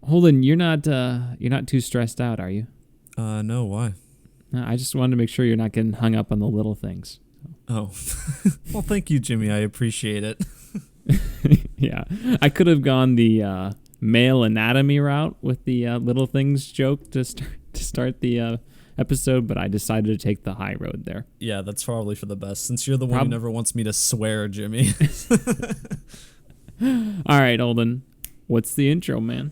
Holden, you're not too stressed out, are you? No, why? I just wanted to make sure you're not getting hung up on the little things. Oh, well, thank you, Jimmy. I appreciate it. Yeah, I could have gone the male anatomy route with the little things joke to start the episode, but I decided to take the high road there. Yeah, that's probably for the best, since you're the one who never wants me to swear, Jimmy. All right, Holden, what's the intro, man?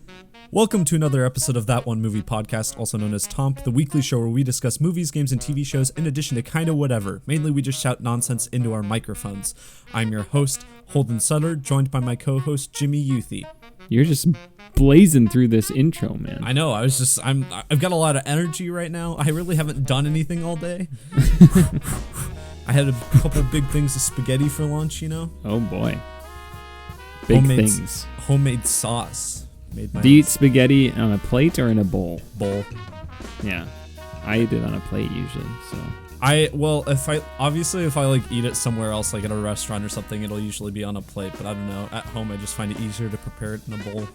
Welcome to another episode of That One Movie Podcast, also known as TOMP, the weekly show where we discuss movies, games, and TV shows in addition to kinda whatever. Mainly we just shout nonsense into our microphones. I'm your host, Holden Sutter, joined by my co-host, Jimmy Youthy. You're just blazing through this intro, man. I know, I've got a lot of energy right now. I really haven't done anything all day. I had a couple big things of spaghetti for lunch, you know? Oh boy. Big things. Homemade sauce. Do you eat spaghetti on a plate or in a bowl? Bowl. Yeah, I eat it on a plate usually. So if I like eat it somewhere else, like at a restaurant or something, it'll usually be on a plate. But I don't know. At home, I just find it easier to prepare it in a bowl.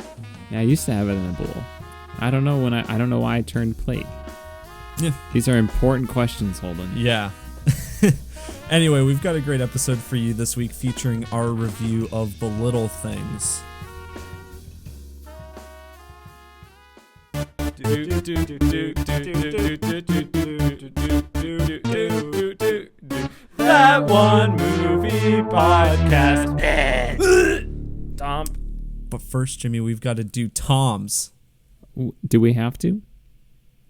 Yeah, I used to have it in a bowl. I don't know why I turned plate. Yeah, these are important questions, Holden. Yeah. Anyway, we've got a great episode for you this week featuring our review of The Little Things. That One Movie Podcast. TOMP. But first, Jimmy, we've got to do Tom's. Do we have to?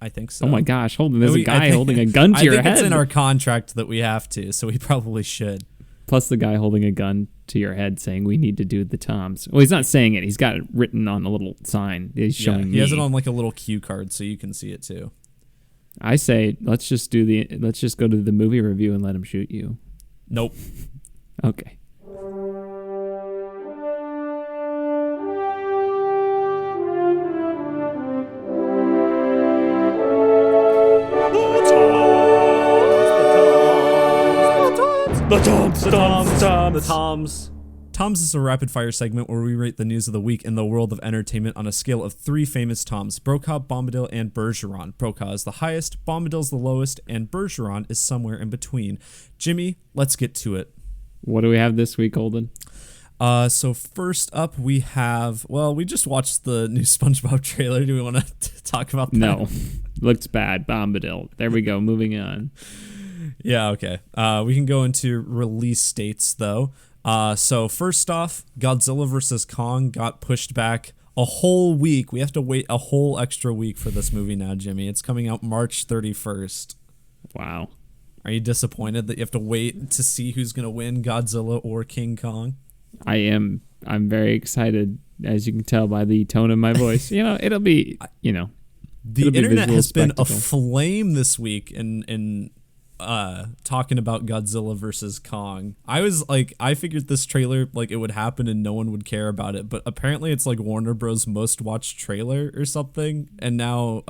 I think so. Oh my gosh, Holden, there's a guy holding a gun to your head. I think it's in our contract that we have to, so we probably should. Plus the guy holding a gun to your head saying we need to do the Toms. Well, he's not saying it. He's got it written on a little sign. He's showing me. He has it on like a little cue card so you can see it too. I say let's just go to the movie review and let him shoot you. Nope. Okay. The Toms. Toms is a rapid-fire segment where we rate the news of the week in the world of entertainment on a scale of 3 famous Toms, Brokaw, Bombadil, and Bergeron. Brokaw is the highest, Bombadil's the lowest, and Bergeron is somewhere in between. Jimmy, let's get to it. What do we have this week, Holden? So first up we have, we just watched the new SpongeBob trailer. Do we want to talk about that? No. Looks bad. Bombadil. There we go. Moving on. Yeah, okay. We can go into release dates, though. So first off, Godzilla vs. Kong got pushed back a whole week. We have to wait a whole extra week for this movie now, Jimmy. It's coming out March 31st. Wow. Are you disappointed that you have to wait to see who's going to win, Godzilla or King Kong? I am. I'm very excited, as you can tell by the tone of my voice. It'll be, The internet has been aflame this week in talking about Godzilla versus Kong. I figured this trailer, it would happen and no one would care about it, but apparently it's like Warner Bros. Most watched trailer or something, and now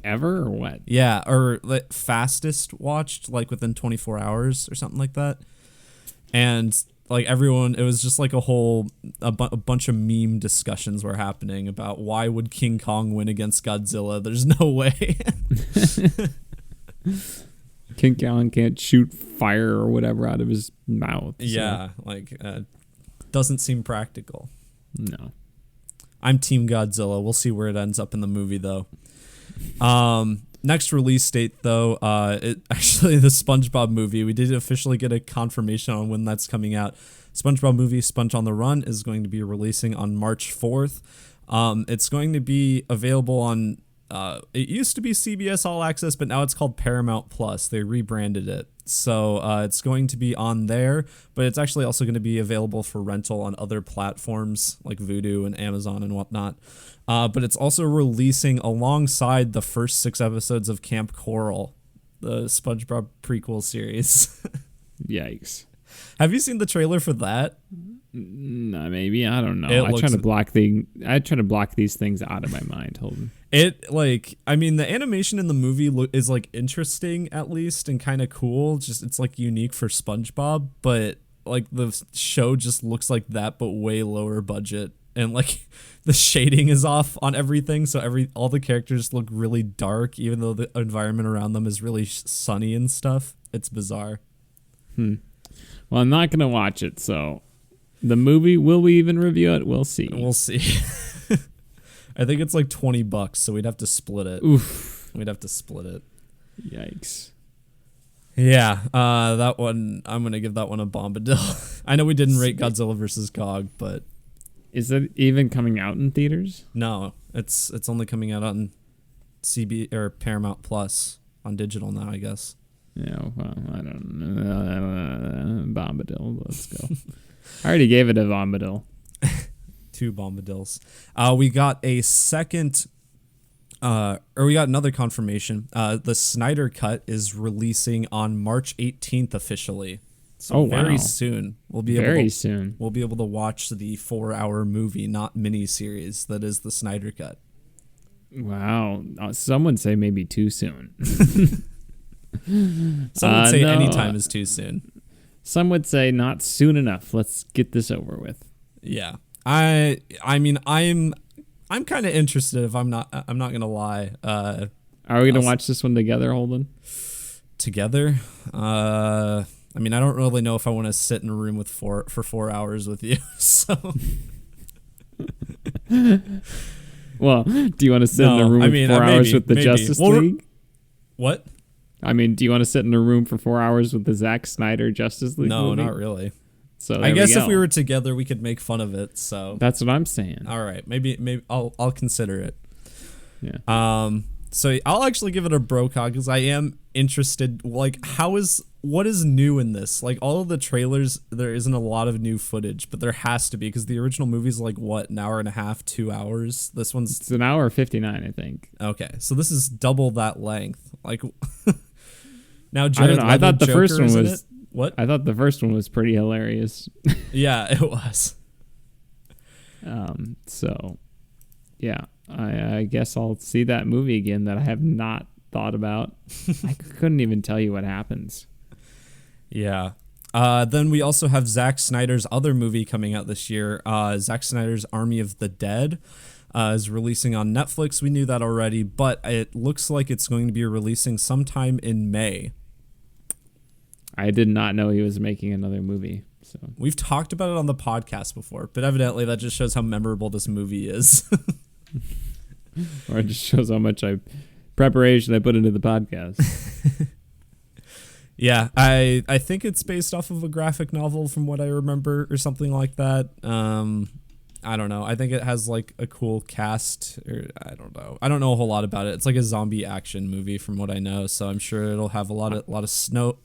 ever or what? Yeah, or fastest watched, within 24 hours or something like that. And everyone, it was just a bunch of meme discussions were happening about why would King Kong win against Godzilla? There's no way. King Kong can't shoot fire or whatever out of his mouth. So. Yeah, doesn't seem practical. No. I'm Team Godzilla. We'll see where it ends up in the movie, though. Next release date, though, the SpongeBob movie. We did officially get a confirmation on when that's coming out. SpongeBob movie, Sponge on the Run, is going to be releasing on March 4th. It's going to be available on... it used to be CBS All Access, but now it's called Paramount Plus. They rebranded it. So it's going to be on there, but it's actually also going to be available for rental on other platforms like Vudu and Amazon and whatnot. But it's also releasing alongside the first 6 episodes of Camp Coral, the SpongeBob prequel series. Yikes. Have you seen the trailer for that? No, maybe. I don't know. I try to block these things out of my mind, Holden. The animation in the movie is interesting at least and kind of cool. Just it's unique for SpongeBob, but the show just looks like that, but way lower budget and like the shading is off on everything, so all the characters look really dark, even though the environment around them is really sunny and stuff. It's bizarre. Well, I'm not gonna watch it, so the movie, will we even review it? We'll see. We'll see. I think it's like $20, so we'd have to split it. Oof. We'd have to split it. Yikes. Yeah, that one, I'm going to give that one a bombadil. I know we didn't rate Godzilla vs. Kong, but... Is it even coming out in theaters? No, it's only coming out on CB or Paramount Plus on digital now, I guess. Yeah, well, I don't know. Bombadil, let's go. I already gave it a bombadil. 2 bombadils. We got a second... we got another confirmation. The Snyder Cut is releasing on March 18th officially. So very soon. We'll be able to watch the 4-hour movie, not mini-series, that is the Snyder Cut. Wow. Some would say maybe too soon. Some would say any time is too soon. Some would say not soon enough. Let's get this over with. Yeah. I mean, I'm kind of interested. If I'm not gonna lie. Are we gonna watch this one together, Holden? Together? I mean, I don't really know if I want to sit in a room for 4 hours with you. So. Well, do you want to sit in a room for 4 hours with the Justice League? What? I mean, do you want to sit in a room for 4 hours with the Zack Snyder Justice League movie? No, not really. So I guess if we were together, we could make fun of it. So that's what I'm saying. All right, maybe I'll consider it. Yeah. So I'll actually give it a Brokaw because I am interested. Like, what is new in this? Like, all of the trailers, there isn't a lot of new footage, but there has to be because the original movie's like what, an hour and a half, 2 hours. It's an hour 59, I think. Okay, so this is double that length. Like, now I don't Jared know. Leto I thought the Joker first one was. What? I thought the first one was pretty hilarious. Yeah, it was. So, yeah, I guess I'll see that movie again that I have not thought about. I couldn't even tell you what happens. Yeah. Then we also have Zack Snyder's other movie coming out this year. Zack Snyder's Army of the Dead is releasing on Netflix. We knew that already, but it looks like it's going to be releasing sometime in May. I did not know he was making another movie. So we've talked about it on the podcast before, but evidently that just shows how memorable this movie is. Or it just shows how much preparation I put into the podcast. Yeah, I think it's based off of a graphic novel from what I remember or something like that. I don't know. I think it has like a cool cast. Or I don't know. I don't know a whole lot about it. It's like a zombie action movie from what I know. So I'm sure it'll have a lot of snow.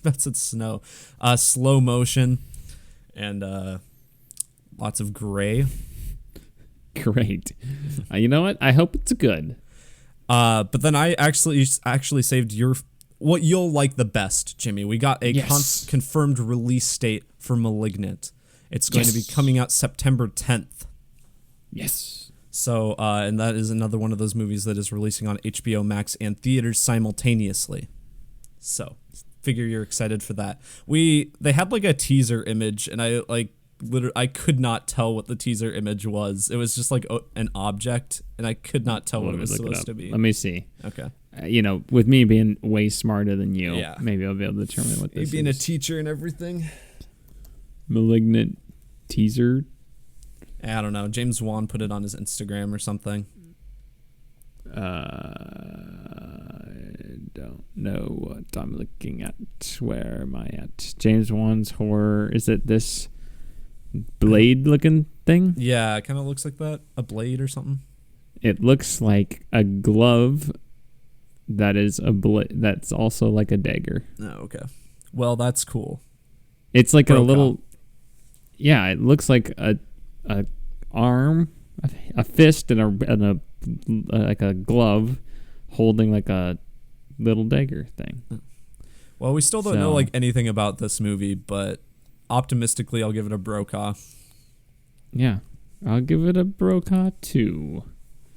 That's it, snow. Slow motion, and lots of gray. Great. You know what? I hope it's good. But then I actually saved what you'll like the best, Jimmy. We got a confirmed release date for Malignant. It's going to be coming out September 10th. Yes. So, and that is another one of those movies that is releasing on HBO Max and theaters simultaneously. So, figure you're excited for that. They had like a teaser image, and I could not tell what the teaser image was. It was just like an object, and I could not tell what it was supposed to be. Let me see. Okay. With me being way smarter than you, yeah, maybe I'll be able to determine what this is. Being a teacher and everything. Malignant teaser. I don't know. James Wan put it on his Instagram or something. I don't know what I'm looking at. Where am I at? James Wan's horror. Is it this blade looking thing? Yeah, it kind of looks like that. A blade or something. It looks like a glove that is that's also like a dagger. Oh, okay. Well, that's cool. It's like a little... Yeah, it looks like a arm, a fist, and a like a glove holding like a little dagger thing. Well, we still don't know like anything about this movie, but optimistically, I'll give it a Brokaw. Yeah, I'll give it a Brokaw 2.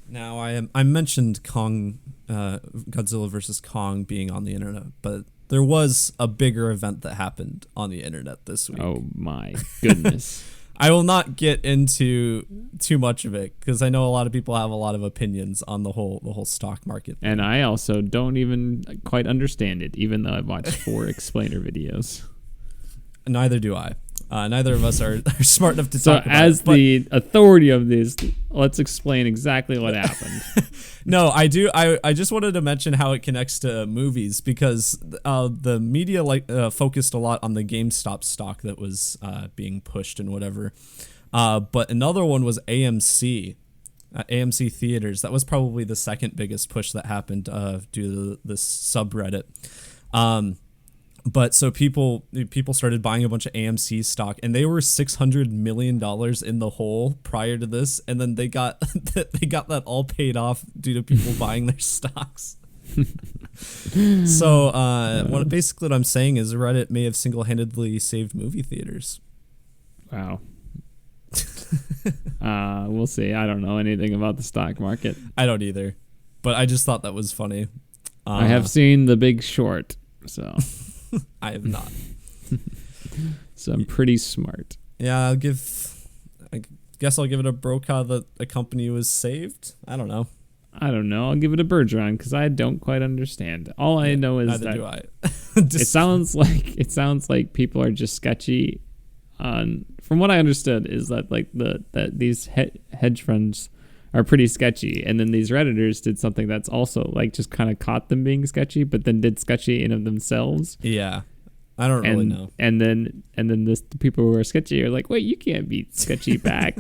Now, I mentioned Godzilla vs. Kong being on the internet, but there was a bigger event that happened on the internet this week. Oh my goodness. I will not get into too much of it because I know a lot of people have a lot of opinions on the whole stock market thing. And I also don't even quite understand it, even though I've watched 4 explainer videos. Neither do I. Neither of us are smart enough to talk about it. So as the authority of this, let's explain exactly what happened. No, I do. I just wanted to mention how it connects to movies because the media focused a lot on the GameStop stock that was being pushed and whatever. But another one was AMC. AMC Theaters. That was probably the second biggest push that happened due to this subreddit. But so people started buying a bunch of AMC stock, and they were $600 million in the hole prior to this, and then they got that all paid off due to people buying their stocks. So what I'm saying is Reddit may have single-handedly saved movie theaters. Wow. We'll see. I don't know anything about the stock market. I don't either, but I just thought that was funny. I have seen The Big Short, so. I have not. So I'm pretty smart. Yeah, I guess I'll give it a Brokaw that a company was saved. I don't know. I'll give it a Bergeron because I don't quite understand. All I know is neither that do I. it sounds like people are just sketchy. From what I understood is that that these hedge funds are pretty sketchy, and then these Redditors did something that's also like just kind of caught them being sketchy, but then did sketchy in of themselves. Yeah, I don't really know. And then the people who are sketchy are like, wait, you can't be sketchy back.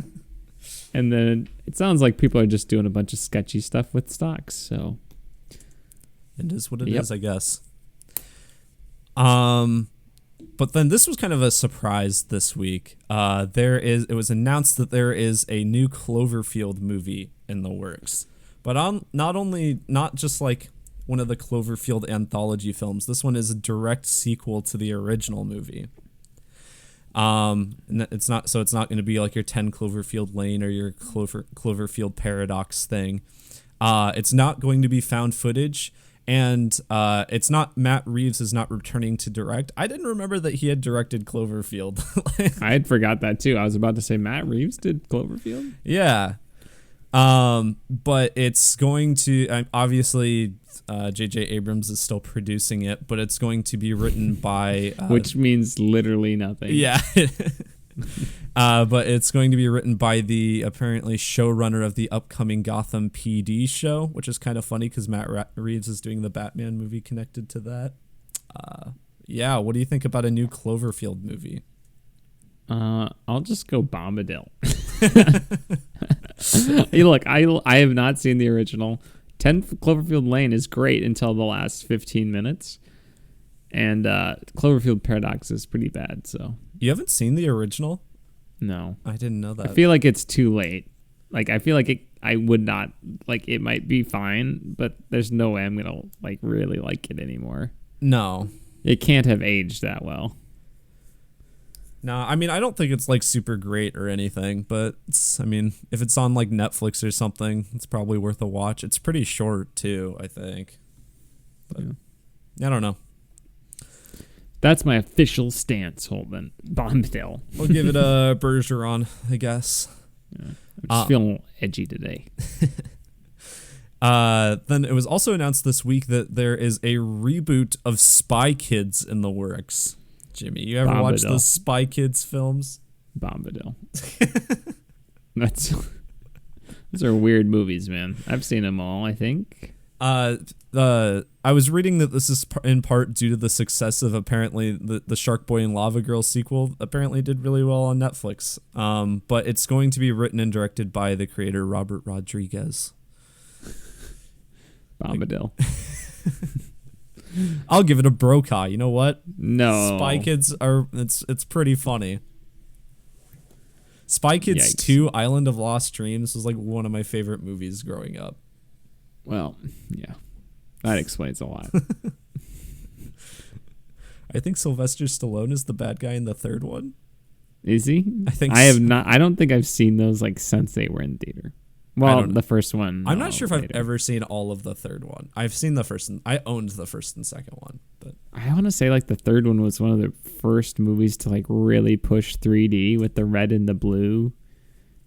And then it sounds like people are just doing a bunch of sketchy stuff with stocks. So it is what it is, I guess. But then this was kind of a surprise this week. It was announced that there is a new Cloverfield movie in the works. But not just like one of the Cloverfield anthology films. This one is a direct sequel to the original movie. And it's not going to be like your 10 Cloverfield Lane or your Cloverfield Paradox thing. It's not going to be found footage. And it's not Matt Reeves is not returning to direct. I didn't remember that he had directed Cloverfield. I had forgot that too. I was about to say Matt Reeves did Cloverfield. Yeah. But it's going to obviously J.J. Abrams is still producing it, but it's going to be written by which means literally nothing. Yeah. But it's going to be written by the apparently showrunner of the upcoming Gotham PD show, which is kind of funny because Matt Reeves is doing the Batman movie connected to that. Yeah, what do you think about a new Cloverfield movie? I'll just go Bombadil. Hey, look, I have not seen the original. 10 Cloverfield Lane is great until the last 15 minutes. And Cloverfield Paradox is pretty bad, so. You haven't seen the original? No. I didn't know that. I feel like it's too late. Like, I feel like I would not, like, it might be fine, but there's no way I'm going to, like, really like it anymore. No. It can't have aged that well. No, I mean, I don't think it's, like, super great or anything, but, if it's on, like, Netflix or something, it's probably worth a watch. It's pretty short, too, I think. But, yeah. I don't know. That's my official stance, Holden. Bombadil. We'll give it a Bergeron, I guess. Yeah, I'm just feeling edgy today. Then it was also announced this week that there is a reboot of Spy Kids in the works. Jimmy, you ever watch those Spy Kids films? Bombadil. Those are weird movies, man. I've seen them all, I think. I was reading that this is in part due to the success of apparently the Shark Boy and Lava Girl sequel apparently did really well on Netflix. But it's going to be written and directed by the creator Robert Rodriguez. Bombadil. I'll give it a Brokaw. You know what? No. Spy Kids it's pretty funny. Spy Kids Yikes. 2 Island of Lost Dreams was like one of my favorite movies growing up. Well, yeah. That explains a lot. I think Sylvester Stallone is the bad guy in the third one. Is he? I think I have not. I don't think I've seen those like since they were in theater. Well, the first one. I'm not sure if later. I've ever seen all of the third one. I've seen the first and I owned the first and second one, but I want to say like the third one was one of the first movies to like really push 3D with the red and the blue.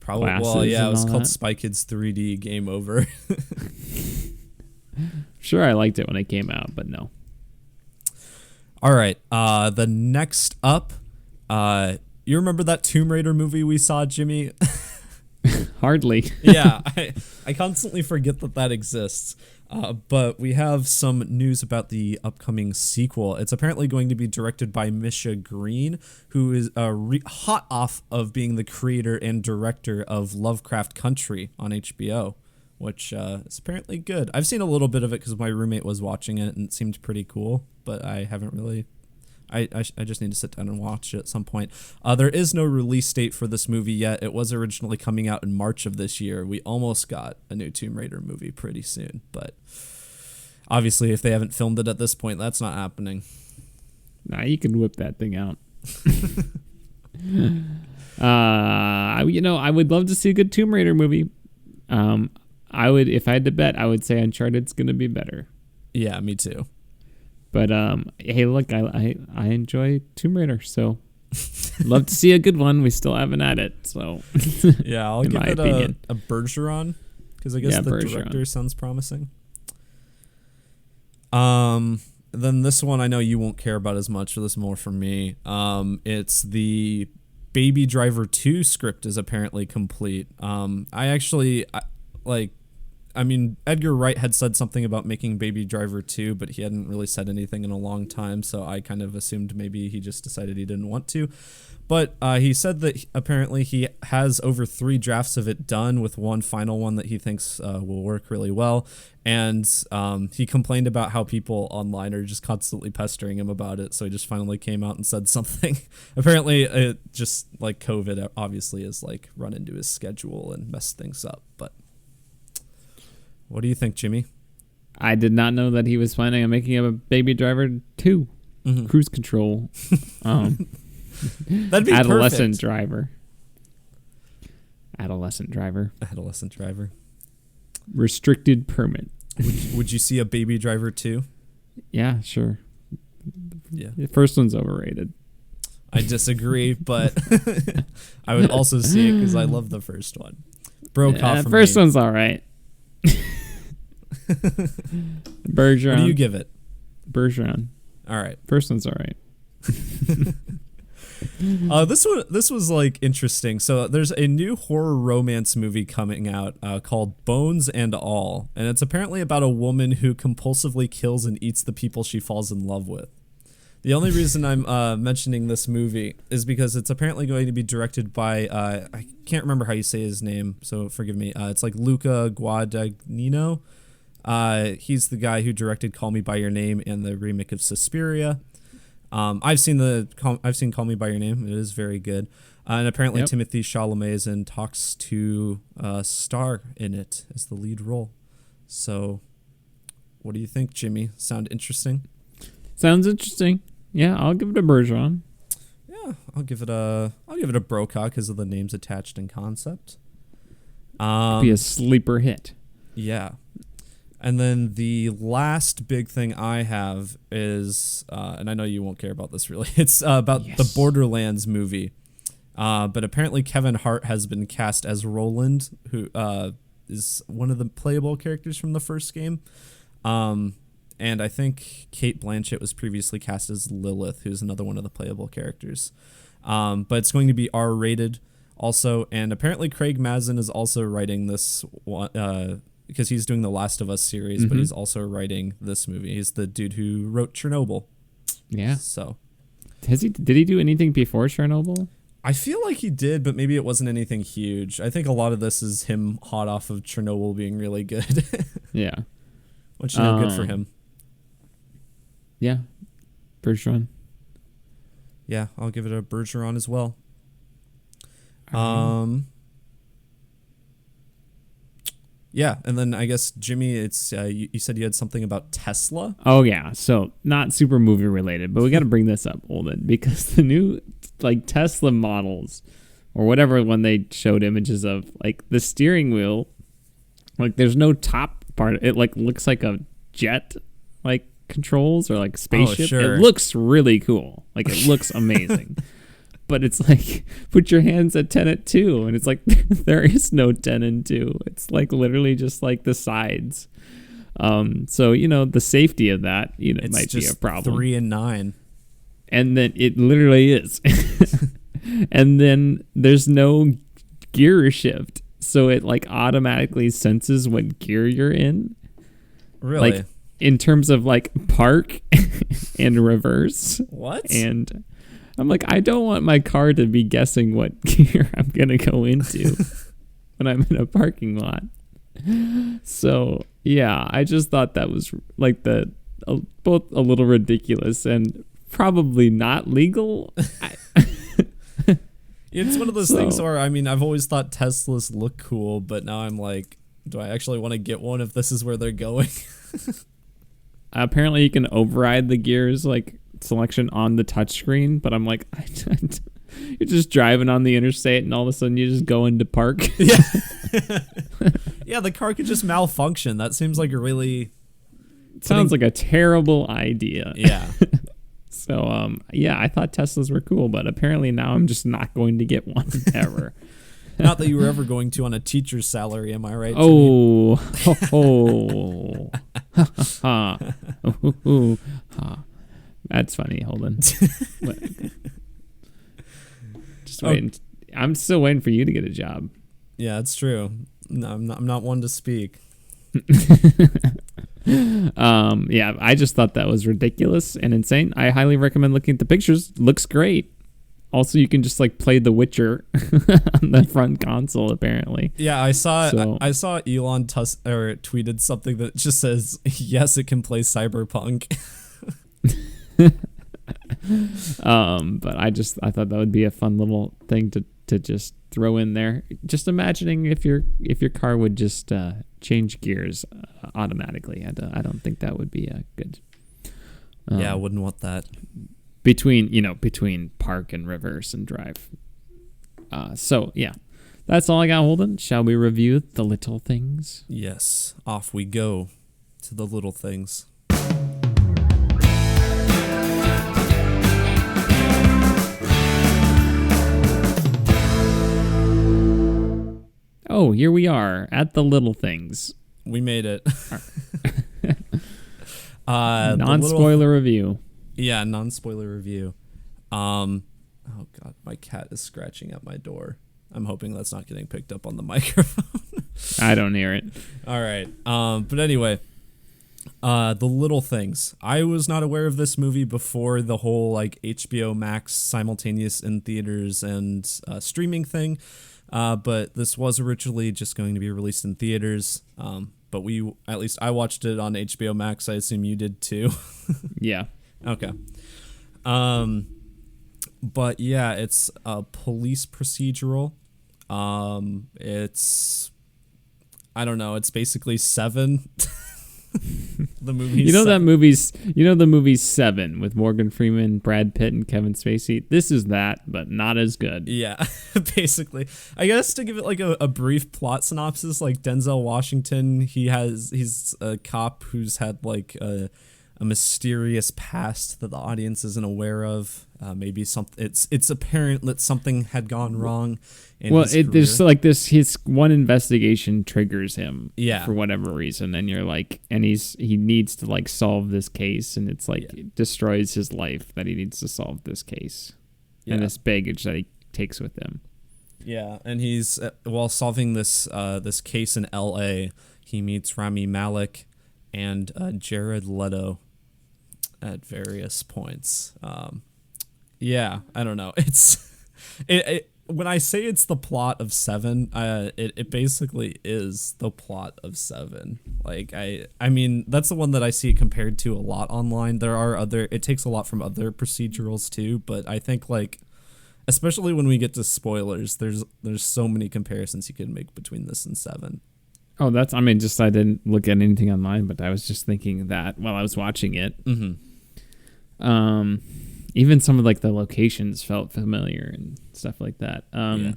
Probably. Well, yeah, it was called Spy Kids 3D Game Over. Sure, I liked it when it came out, but no. All right. The next up, you remember that Tomb Raider movie we saw, Jimmy? Hardly. Yeah, I constantly forget that exists. But we have some news about the upcoming sequel. It's apparently going to be directed by Misha Green, who is hot off of being the creator and director of Lovecraft Country on HBO, which is apparently good. I've seen a little bit of it because my roommate was watching it and it seemed pretty cool, but I haven't really... I just need to sit down and watch it at some point. There is no release date for this movie yet. It was originally coming out in March of this year. We almost got a new Tomb Raider movie pretty soon, but obviously if they haven't filmed it at this point, that's not happening. Nah, you can whip that thing out. I would love to see a good Tomb Raider movie. I would, if I had to bet, I would say Uncharted's going to be better. Yeah, me too. But hey, look, I enjoy Tomb Raider, so love to see a good one. We still haven't had it, so yeah, I'll give it a Bergeron because I guess the director sounds promising. Then this one I know you won't care about as much. This is more for me. It's the Baby Driver 2 script is apparently complete. Edgar Wright had said something about making Baby Driver 2, but he hadn't really said anything in a long time, so I kind of assumed maybe he just decided he didn't want to. But he said that apparently he has over 3 drafts of it done, with one final one that he thinks will work really well. And he complained about how people online are just constantly pestering him about it, so he just finally came out and said something. Apparently, it just like COVID obviously has like run into his schedule and messed things up, but... What do you think, Jimmy? I did not know that he was planning on making a Baby Driver 2. Mm-hmm. Cruise Control. That'd be Adolescent perfect. Adolescent driver. Restricted permit. Would you see a Baby Driver 2? Yeah, sure. Yeah. The first one's overrated. I disagree, but I would also see it because I love the first one. The first one's all right. Bergeron. What do you give it? Bergeron. All right. First one's all right. This was like interesting. So there's a new horror romance movie coming out called Bones and All, and it's apparently about a woman who compulsively kills and eats the people she falls in love with. The only reason I'm mentioning this movie is because it's apparently going to be directed by I can't remember how you say his name, so forgive me. It's like Luca Guadagnino. He's the guy who directed Call Me by Your Name and the remake of Suspiria. I've seen Call Me by Your Name. It is very good. And apparently Timothée Chalamet is in talks to star in it as the lead role. So, what do you think, Jimmy? Sound interesting? Sounds interesting. Yeah, I'll give it a Bergeron. Yeah, I'll give it a Brokaw because of the names attached and concept. Could be a sleeper hit. Yeah. And then the last big thing I have is, and I know you won't care about this really, it's about the Borderlands movie. But apparently Kevin Hart has been cast as Roland, who is one of the playable characters from the first game. And I think Cate Blanchett was previously cast as Lilith, who's another one of the playable characters. But it's going to be R-rated also. And apparently Craig Mazin is also writing this one, because he's doing the Last of Us series, but he's also writing this movie. He's the dude who wrote Chernobyl. Yeah. So, did he do anything before Chernobyl? I feel like he did, but maybe it wasn't anything huge. I think a lot of this is him hot off of Chernobyl being really good. Yeah. Which, good for him. Yeah. Bergeron. Yeah, I'll give it a Bergeron as well. Yeah, and then I guess, Jimmy, it's you said you had something about Tesla? Oh, yeah. So, not super movie related, but we got to bring this up, Olden, because the new Tesla models, or whatever, when they showed images of, the steering wheel Like there's no top part. It like looks like a jet like controls or like spaceship. Sure. It looks really cool. Like it looks amazing. But it's like put your hands at 10 at 2 and it's like there is no 10 and 2. It's like literally just like the sides. So the safety of that, it might be a problem. 3 and 9. And then it literally is. And then there's no gear shift. So it like automatically senses what gear you're in. Really? Like in terms of like park and reverse. What? And I'm like, I don't want my car to be guessing what gear I'm going to go into when I'm in a parking lot. So, yeah, I just thought that was like both a little ridiculous and probably not legal. It's one of those things where, I mean, I've always thought Teslas look cool, but now I'm like, do I actually want to get one if this is where they're going? Apparently you can override the gears like selection on the touchscreen, but I'm like, you're just driving on the interstate and all of a sudden you just go into park. Yeah. Yeah, the car could just malfunction. That seems like a really... Sounds like a terrible idea. Yeah. So, yeah, I thought Teslas were cool, but apparently now I'm just not going to get one ever. Not that you were ever going to on a teacher's salary, am I right? Oh. That's funny. Hold on. Just waiting. I'm still waiting for you to get a job. Yeah, it's true. No, I'm not one to speak. Yeah, I just thought that was ridiculous and insane. I highly recommend looking at the pictures. Looks great. Also, you can just like play The Witcher on the front console. Apparently, yeah. I saw Elon tweeted something that just says, "Yes, it can play Cyberpunk." But I thought that would be a fun little thing to just throw in there. Just imagining if your car would just change gears automatically. I don't think that would be a good. Yeah, I wouldn't want that. Between park and reverse and drive. So yeah, that's all I got, Holden. Shall we review the little things? Yes, off we go to the little things. Oh, here we are at the little things. We made it. Non-spoiler review. Yeah, non-spoiler review. Oh god, my cat is scratching at my door. I'm hoping that's not getting picked up on the microphone. I don't hear it. All right. But anyway, The Little Things. I was not aware of this movie before the whole like HBO Max simultaneous in theaters and streaming thing. But this was originally just going to be released in theaters. But at least I watched it on HBO Max. I assume you did too. Yeah. Okay. But yeah, it's a police procedural. It's, I don't know, it's basically Seven. The movie. The movie Seven with Morgan Freeman, Brad Pitt, and Kevin Spacey. This is that, but not as good. Yeah, basically. I guess to give it like a brief plot synopsis, like Denzel Washington, he's a cop who's had like a mysterious past that the audience isn't aware of. Maybe it's apparent that something had gone wrong. There's like this. His one investigation triggers him. Yeah. For whatever reason, and you're like, and he needs to like solve this case, and it's like it destroys his life that he needs to solve this case, and this baggage that he takes with him. Yeah, and he's while solving this case in L.A., he meets Rami Malek and Jared Leto at various points. Yeah, I don't know. It's when I say it's the plot of Seven, it basically is the plot of Seven. Like I mean that's the one that I see compared to a lot online. There are it takes a lot from other procedurals too, but I think like especially when we get to spoilers, there's so many comparisons you can make between this and Seven. Oh, I didn't look at anything online, but I was just thinking that while I was watching it. Mm-hmm. Even some of like the locations felt familiar and stuff like that. Yeah.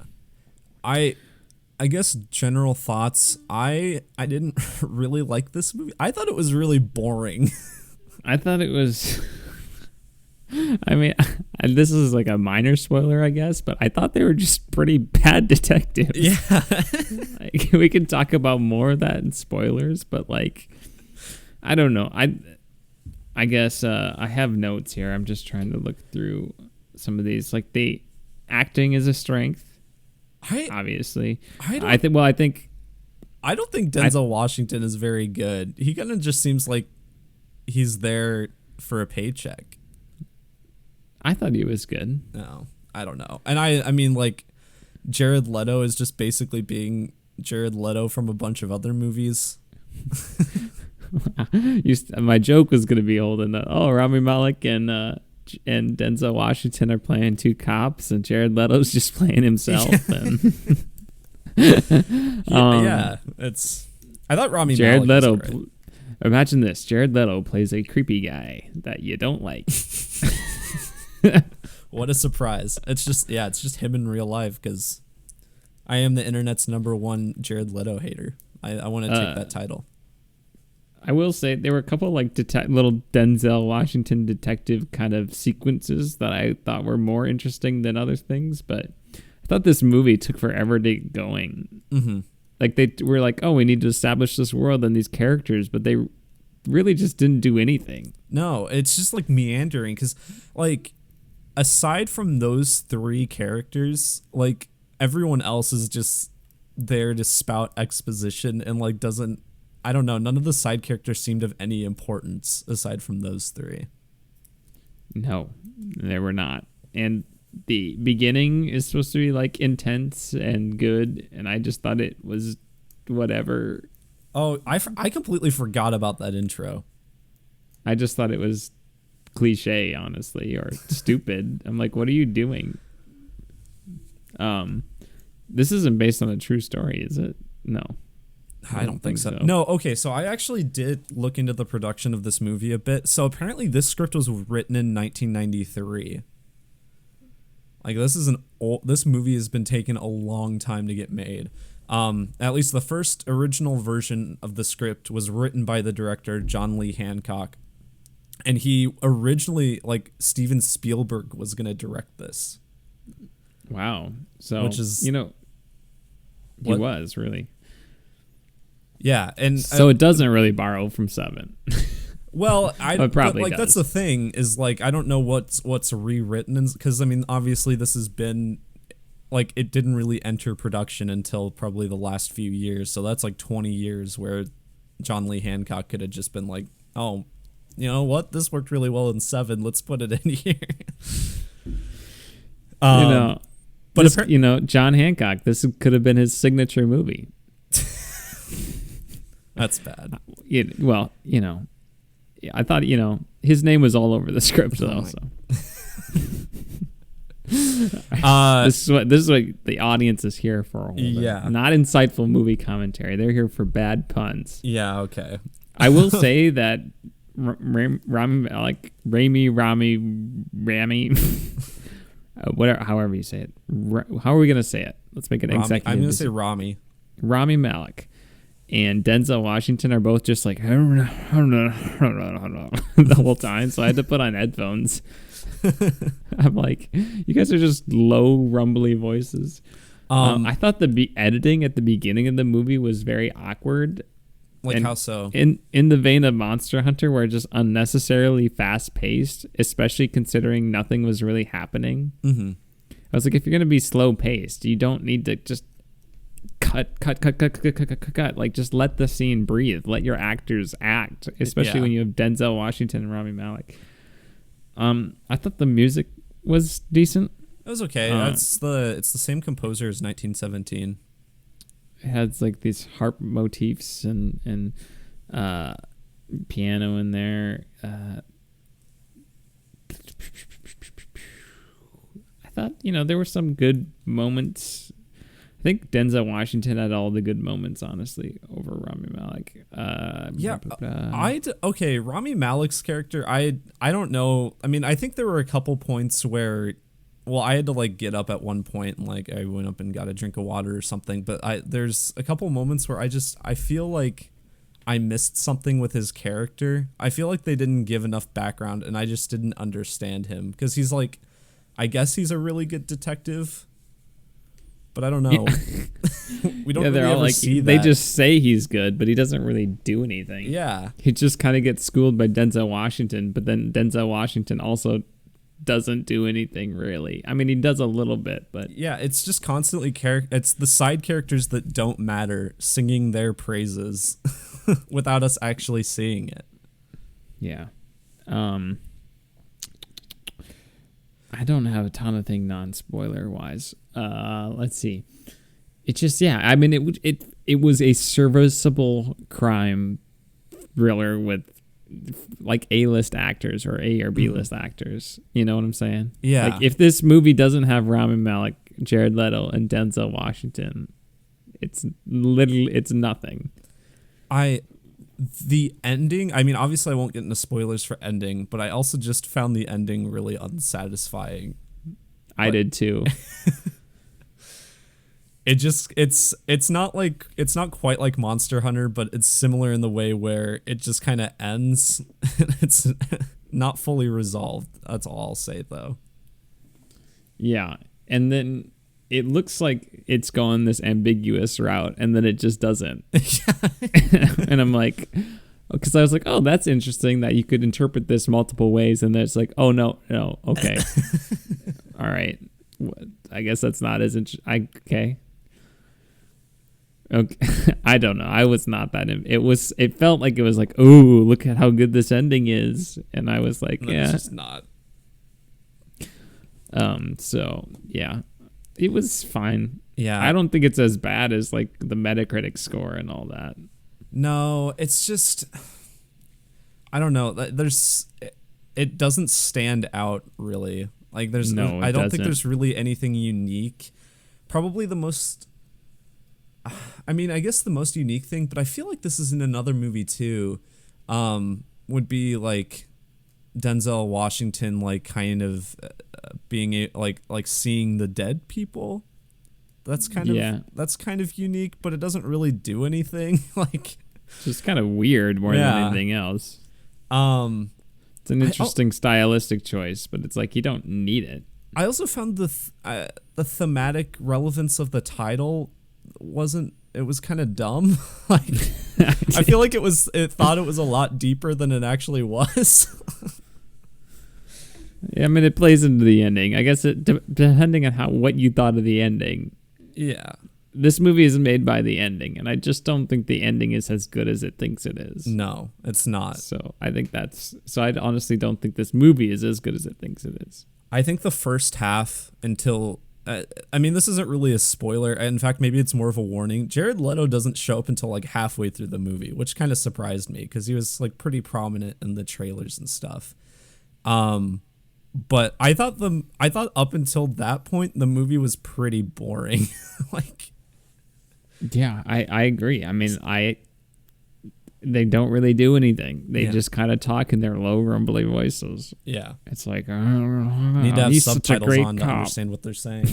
I guess general thoughts. I didn't really like this movie. I thought it was really boring. I thought it was. I mean, this is like a minor spoiler, I guess, but I thought they were just pretty bad detectives. Yeah. Like, we can talk about more of that in spoilers, but like, I don't know. I guess I have notes here. I'm just trying to look through some of these. Like, the acting is a strength, obviously. I think Denzel Washington is very good. He kind of just seems like he's there for a paycheck. I thought he was good. No, I don't know. And I mean, like, Jared Leto is just basically being Jared Leto from a bunch of other movies. My joke was going to be holding that. Oh, Rami Malek and Denzel Washington are playing two cops, and Jared Leto's just playing himself. Yeah, it's. I thought Rami Jared Malek Leto. was right. Imagine this: Jared Leto plays a creepy guy that you don't like. What a surprise! It's just him in real life, because I am the internet's #1 Jared Leto hater. I want to take that title. I will say there were a couple like little Denzel Washington detective kind of sequences that I thought were more interesting than other things, but I thought this movie took forever to get going. Mm-hmm. Like, they were like, oh, we need to establish this world and these characters, but they really just didn't do anything. No, it's just like meandering, because like, aside from those 3 characters, like, everyone else is just there to spout exposition and like doesn't. I don't know. None of the side characters seemed of any importance aside from those 3. No, they were not. And the beginning is supposed to be like intense and good, and I just thought it was whatever. Oh, I completely forgot about that intro. I just thought it was cliche, honestly, or stupid. I'm like, what are you doing? This isn't based on a true story, is it? No. I don't think so. No, okay, so I actually did look into the production of this movie a bit. So apparently this script was written in 1993. Like, this movie has been taking a long time to get made. At least the first original version of the script was written by the director John Lee Hancock. And he originally, like, Steven Spielberg was going to direct this. Wow. So, which is, he what? was really. Yeah, and so it doesn't really borrow from Se7en. Well, it probably but, like, does. that's the thing, is like, I don't know what's rewritten, because I mean, obviously this has been, like, it didn't really enter production until probably the last few years, so that's like 20 years where John Lee Hancock could have just been like, oh, you know what, this worked really well in Se7en, let's put it in here. John Hancock, this could have been his signature movie. That's bad. I thought, his name was all over the script, though. This is what the audience is here for. Yeah. Not insightful movie commentary. They're here for bad puns. Yeah, okay. I will say that Rami, whatever, however you say it. How are we going to say it? Let's make it executive. I'm going to say Rami. Rami Malek and Denzel Washington are both just like the whole time, so I had to put on headphones. I'm like, you guys are just low, rumbly voices. I thought the editing at the beginning of the movie was very awkward. Like, how so? In the vein of Monster Hunter, where it's just unnecessarily fast paced, especially considering nothing was really happening. Mm-hmm. I was like, if you're gonna be slow paced, you don't need to just cut. Like, just let the scene breathe. Let your actors act, especially when you have Denzel Washington and Rami Malek. I thought the music was decent. It was okay. It's the same composer as 1917. It has like these harp motifs and piano in there. I thought, there were some good moments. I think Denzel Washington had all the good moments, honestly, over Rami Malek. Rami Malek's character, I don't know. I mean, I think there were a couple points where well, I had to like get up at one point and like I went up and got a drink of water or something. But there's a couple moments where I feel like I missed something with his character. I feel like they didn't give enough background, and I just didn't understand him because he's like, I guess he's a really good detective, but I don't know. We don't really ever see that. They just say he's good, but he doesn't really do anything. Yeah, he just kind of gets schooled by Denzel Washington, but then Denzel Washington also doesn't do anything really. I mean, he does a little bit, but yeah, it's just constantly it's the side characters that don't matter singing their praises without us actually seeing it. Yeah. I don't have a ton of things non-spoiler wise. Let's see. It just, yeah, I mean, it was a serviceable crime thriller with like A-list actors or A or B-list actors. You know what I'm saying? Yeah. Like if this movie doesn't have Rami Malek, Jared Leto, and Denzel Washington, it's nothing. The ending, I mean, obviously I won't get into spoilers for ending, but I also just found the ending really unsatisfying. I did too. It's not quite like Monster Hunter, but it's similar in the way where it just kind of ends. It's not fully resolved. That's all I'll say though. Yeah. And then it looks like it's going this ambiguous route, and then it just doesn't. And I'm like, because I was like, oh, that's interesting that you could interpret this multiple ways, and then it's like, oh, no, okay. All right. I guess that's not as interesting. Okay. I don't know. I was not that. It felt like it was like, oh, look at how good this ending is. And I was like, yeah. It's just not. So, yeah. It was fine. Yeah. I don't think it's as bad as like the Metacritic score and all that. No, it's just, I don't know. It doesn't stand out really. Like I don't think there's really anything unique. Probably the most, I mean, I guess the most unique thing, but I feel like this is in another movie too, would be like Denzel Washington, like kind of being like seeing the dead people. That's kind of unique, but it doesn't really do anything. Like, just kind of weird more than anything else. It's an interesting stylistic choice, but it's like you don't need it. I also found the thematic relevance of the title it was kind of dumb. Like, I feel like it thought it was a lot deeper than it actually was. Yeah, I mean, it plays into the ending. I guess depending on what you thought of the ending. Yeah. This movie is made by the ending, and I just don't think the ending is as good as it thinks it is. No, it's not. So I honestly don't think this movie is as good as it thinks it is. I think the first half until, I mean, this isn't really a spoiler. In fact, maybe it's more of a warning. Jared Leto doesn't show up until like halfway through the movie, which kind of surprised me because he was like pretty prominent in the trailers and stuff. But I thought up until that point the movie was pretty boring. Like, yeah, I agree. I mean, they don't really do anything. They just kind of talk in their low, rumbly voices. Yeah, it's like need to have subtitles on to understand what they're saying.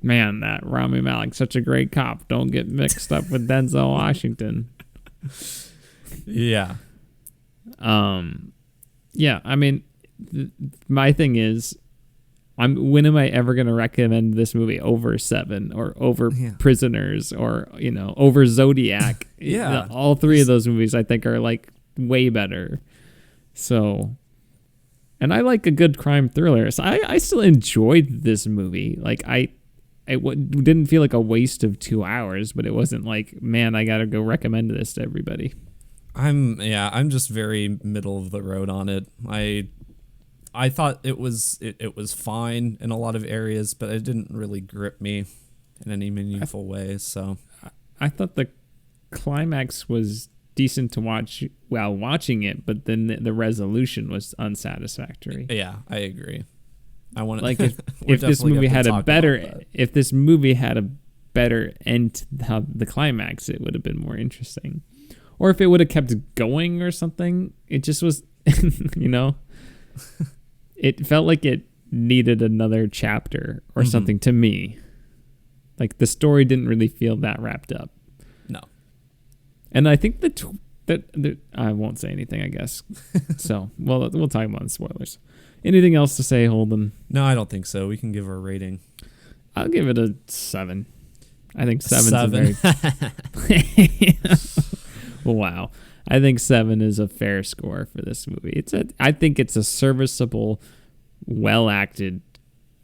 Man, that Rami Malek, such a great cop. Don't get mixed up with Denzel Washington. Yeah. Yeah. I mean, my thing is, when am I ever going to recommend this movie over Se7en or over Prisoners or over Zodiac? Yeah, all three of those movies I think are like way better. So, and I like a good crime thriller. So I still enjoyed this movie. Like didn't feel like a waste of 2 hours, but it wasn't like, man, I got to go recommend this to everybody. I'm just very middle of the road on it. I thought it was fine in a lot of areas, but it didn't really grip me in any meaningful way. So I thought the climax was decent to watch while watching it, but then the resolution was unsatisfactory. Yeah, I agree. I want like if this movie had a better end to the climax, it would have been more interesting. Or if it would have kept going or something, it just was, It felt like it needed another chapter or something to me. Like the story didn't really feel that wrapped up. No. And I think that I won't say anything, I guess. So, well, we'll talk about the spoilers. Anything else to say, Holden? No, I don't think so. We can give our rating. I'll give it a 7. I think 7's 7. Wow. I think 7 is a fair score for this movie. I think it's a serviceable, well-acted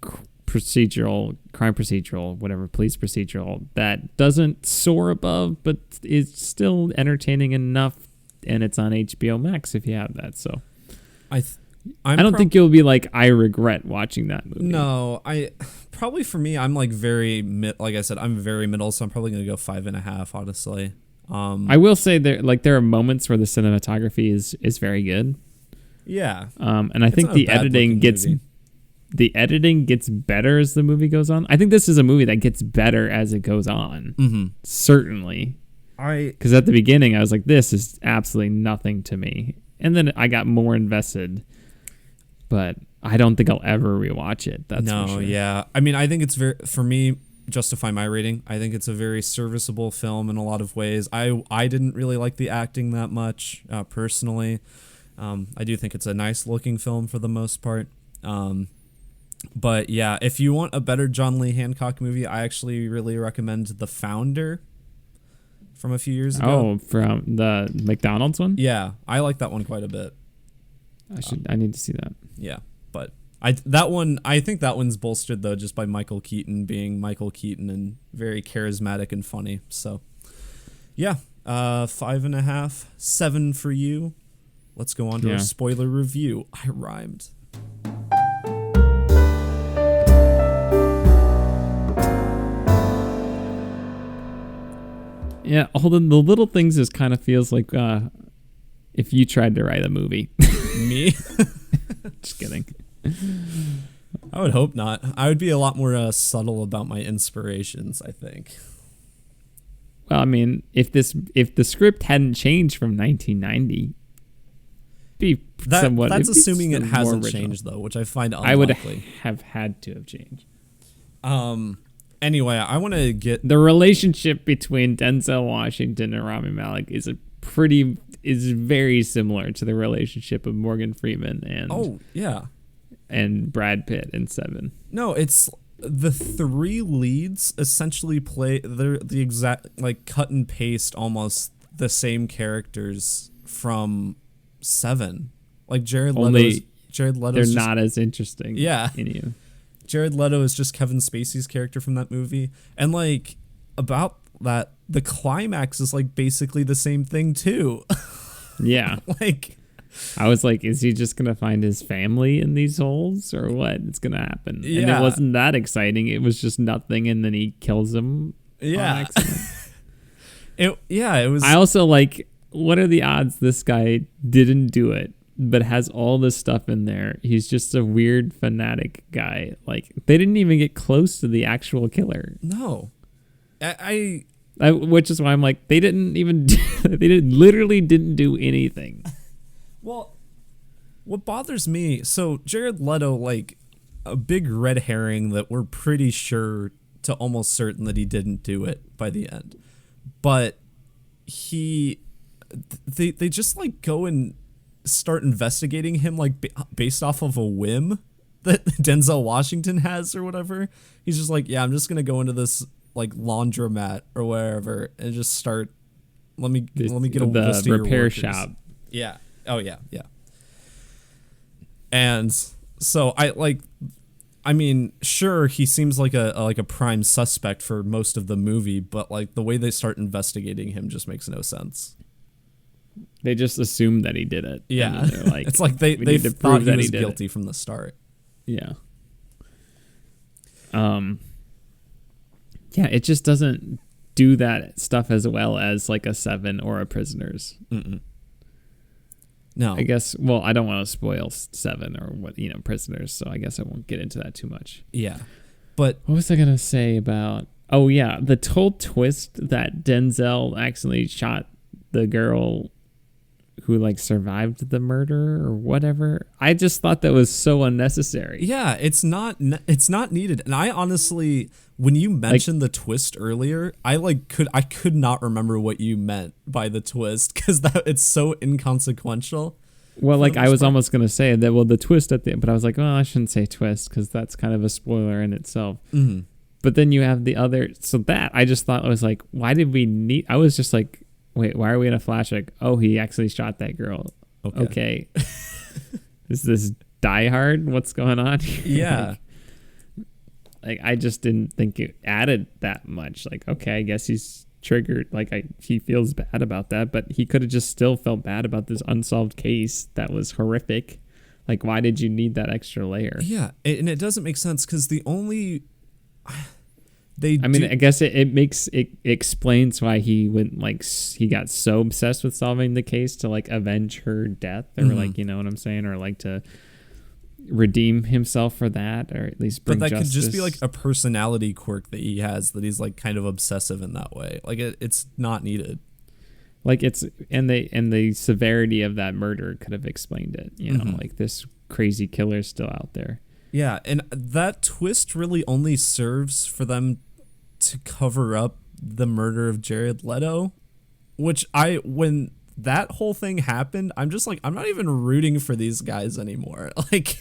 crime procedural, whatever, police procedural that doesn't soar above, but is still entertaining enough, and it's on HBO Max if you have that. So I don't think you'll be like, I regret watching that movie. No, probably for me, I'm like like I said, I'm very middle, so I'm probably gonna go 5.5. Honestly, I will say there are moments where the cinematography is very good. Yeah, and I think the editing gets better as the movie goes on. I think this is a movie that gets better as it goes on. Certainly, because at the beginning I was like, this is absolutely nothing to me, and then I got more invested. But I don't think I'll ever rewatch it. That's for sure. Yeah. I mean, I think it's for me, justify my rating, I think it's a very serviceable film in a lot of ways. I didn't really like the acting that much, personally. I do think it's a nice looking film for the most part. But yeah, if you want a better John Lee Hancock movie, I actually really recommend The Founder from a few years ago. Oh, from the McDonald's one? Yeah, I like that one quite a bit. I need to see that. Yeah, but I think that one's bolstered though just by Michael Keaton being Michael Keaton and very charismatic and funny. So yeah, 5.5, 7 for you. Let's go on to our spoiler review. I rhymed. Yeah, Holden, the little things just kind of feels like if you tried to write a movie. Me? Just kidding. I would hope not. I would be a lot more subtle about my inspirations, I think. Well, I mean, if the script hadn't changed from 1990, that's assuming it hasn't changed though, which I find unlikely. I would have had to have changed. Anyway, I want to get the relationship between Denzel Washington and Rami Malek is very similar to the relationship of Morgan Freeman and Brad Pitt in Se7en. No, it's the three leads essentially play the exact, like, cut and paste almost the same characters from Se7en. Like Jared Leto. They're not as interesting. Yeah. In you. Jared Leto is just Kevin Spacey's character from that movie, and like about that, the climax is like basically the same thing too. Yeah. Like, I was like, is he just gonna find his family in these holes or what? It's gonna happen. Yeah. And it wasn't that exciting. It was just nothing, and then he kills him. Yeah. It was. I also like, what are the odds this guy didn't do it, but has all this stuff in there? He's just a weird fanatic guy. Like, they didn't even get close to the actual killer. No. Which is why I'm like, they literally didn't do anything. Well, what bothers me, so Jared Leto, like, a big red herring that we're pretty sure to almost certain that he didn't do it by the end. But they just like go and start investigating him like based off of a whim that Denzel Washington has or whatever. He's just like, yeah, I'm just gonna go into this like laundromat or wherever and just start. Let me get a list of your repair workers. shop. Yeah. Oh yeah. Yeah. And so I mean, sure, he seems like a prime suspect for most of the movie, but like the way they start investigating him just makes no sense. They just assumed that he did it. Yeah, like, it's like they thought he was guilty from the start. Yeah. Yeah, it just doesn't do that stuff as well as like a Se7en or a Prisoners. Mm-mm. No, I guess. Well, I don't want to spoil Se7en or what Prisoners, so I guess I won't get into that too much. Yeah, but what was I gonna say about? Oh yeah, the total twist that Denzel accidentally shot the girl who like survived the murder or whatever. I just thought that was so unnecessary. Yeah, it's not needed. And I honestly, when you mentioned the twist earlier, I could not remember what you meant by the twist because it's so inconsequential. Well, like I was almost gonna say that. Well, the twist at the end, but I was like, well, I shouldn't say twist because that's kind of a spoiler in itself. Mm-hmm. But then you have the other. So that I just thought was like, why did we need? I was just like, wait, why are we in a flashback? Oh, he actually shot that girl. Okay. Is this Die Hard? What's going on here? Yeah. like I just didn't think it added that much. Like, okay, I guess he's triggered. Like he feels bad about that, but he could have just still felt bad about this unsolved case that was horrific. Like, why did you need that extra layer? Yeah, and it doesn't make sense because the only I guess it explains why he went like he got so obsessed with solving the case to like avenge her death or like, you know what I'm saying, or like to redeem himself for that, or at least bring justice. Could just be like a personality quirk that he has, that he's like kind of obsessive in that way. Like it's not needed. Like it's and the severity of that murder could have explained it. You know, like this crazy killer is still out there. Yeah, and that twist really only serves for them to cover up the murder of Jared Leto, which when that whole thing happened, I'm just like, I'm not even rooting for these guys anymore. Like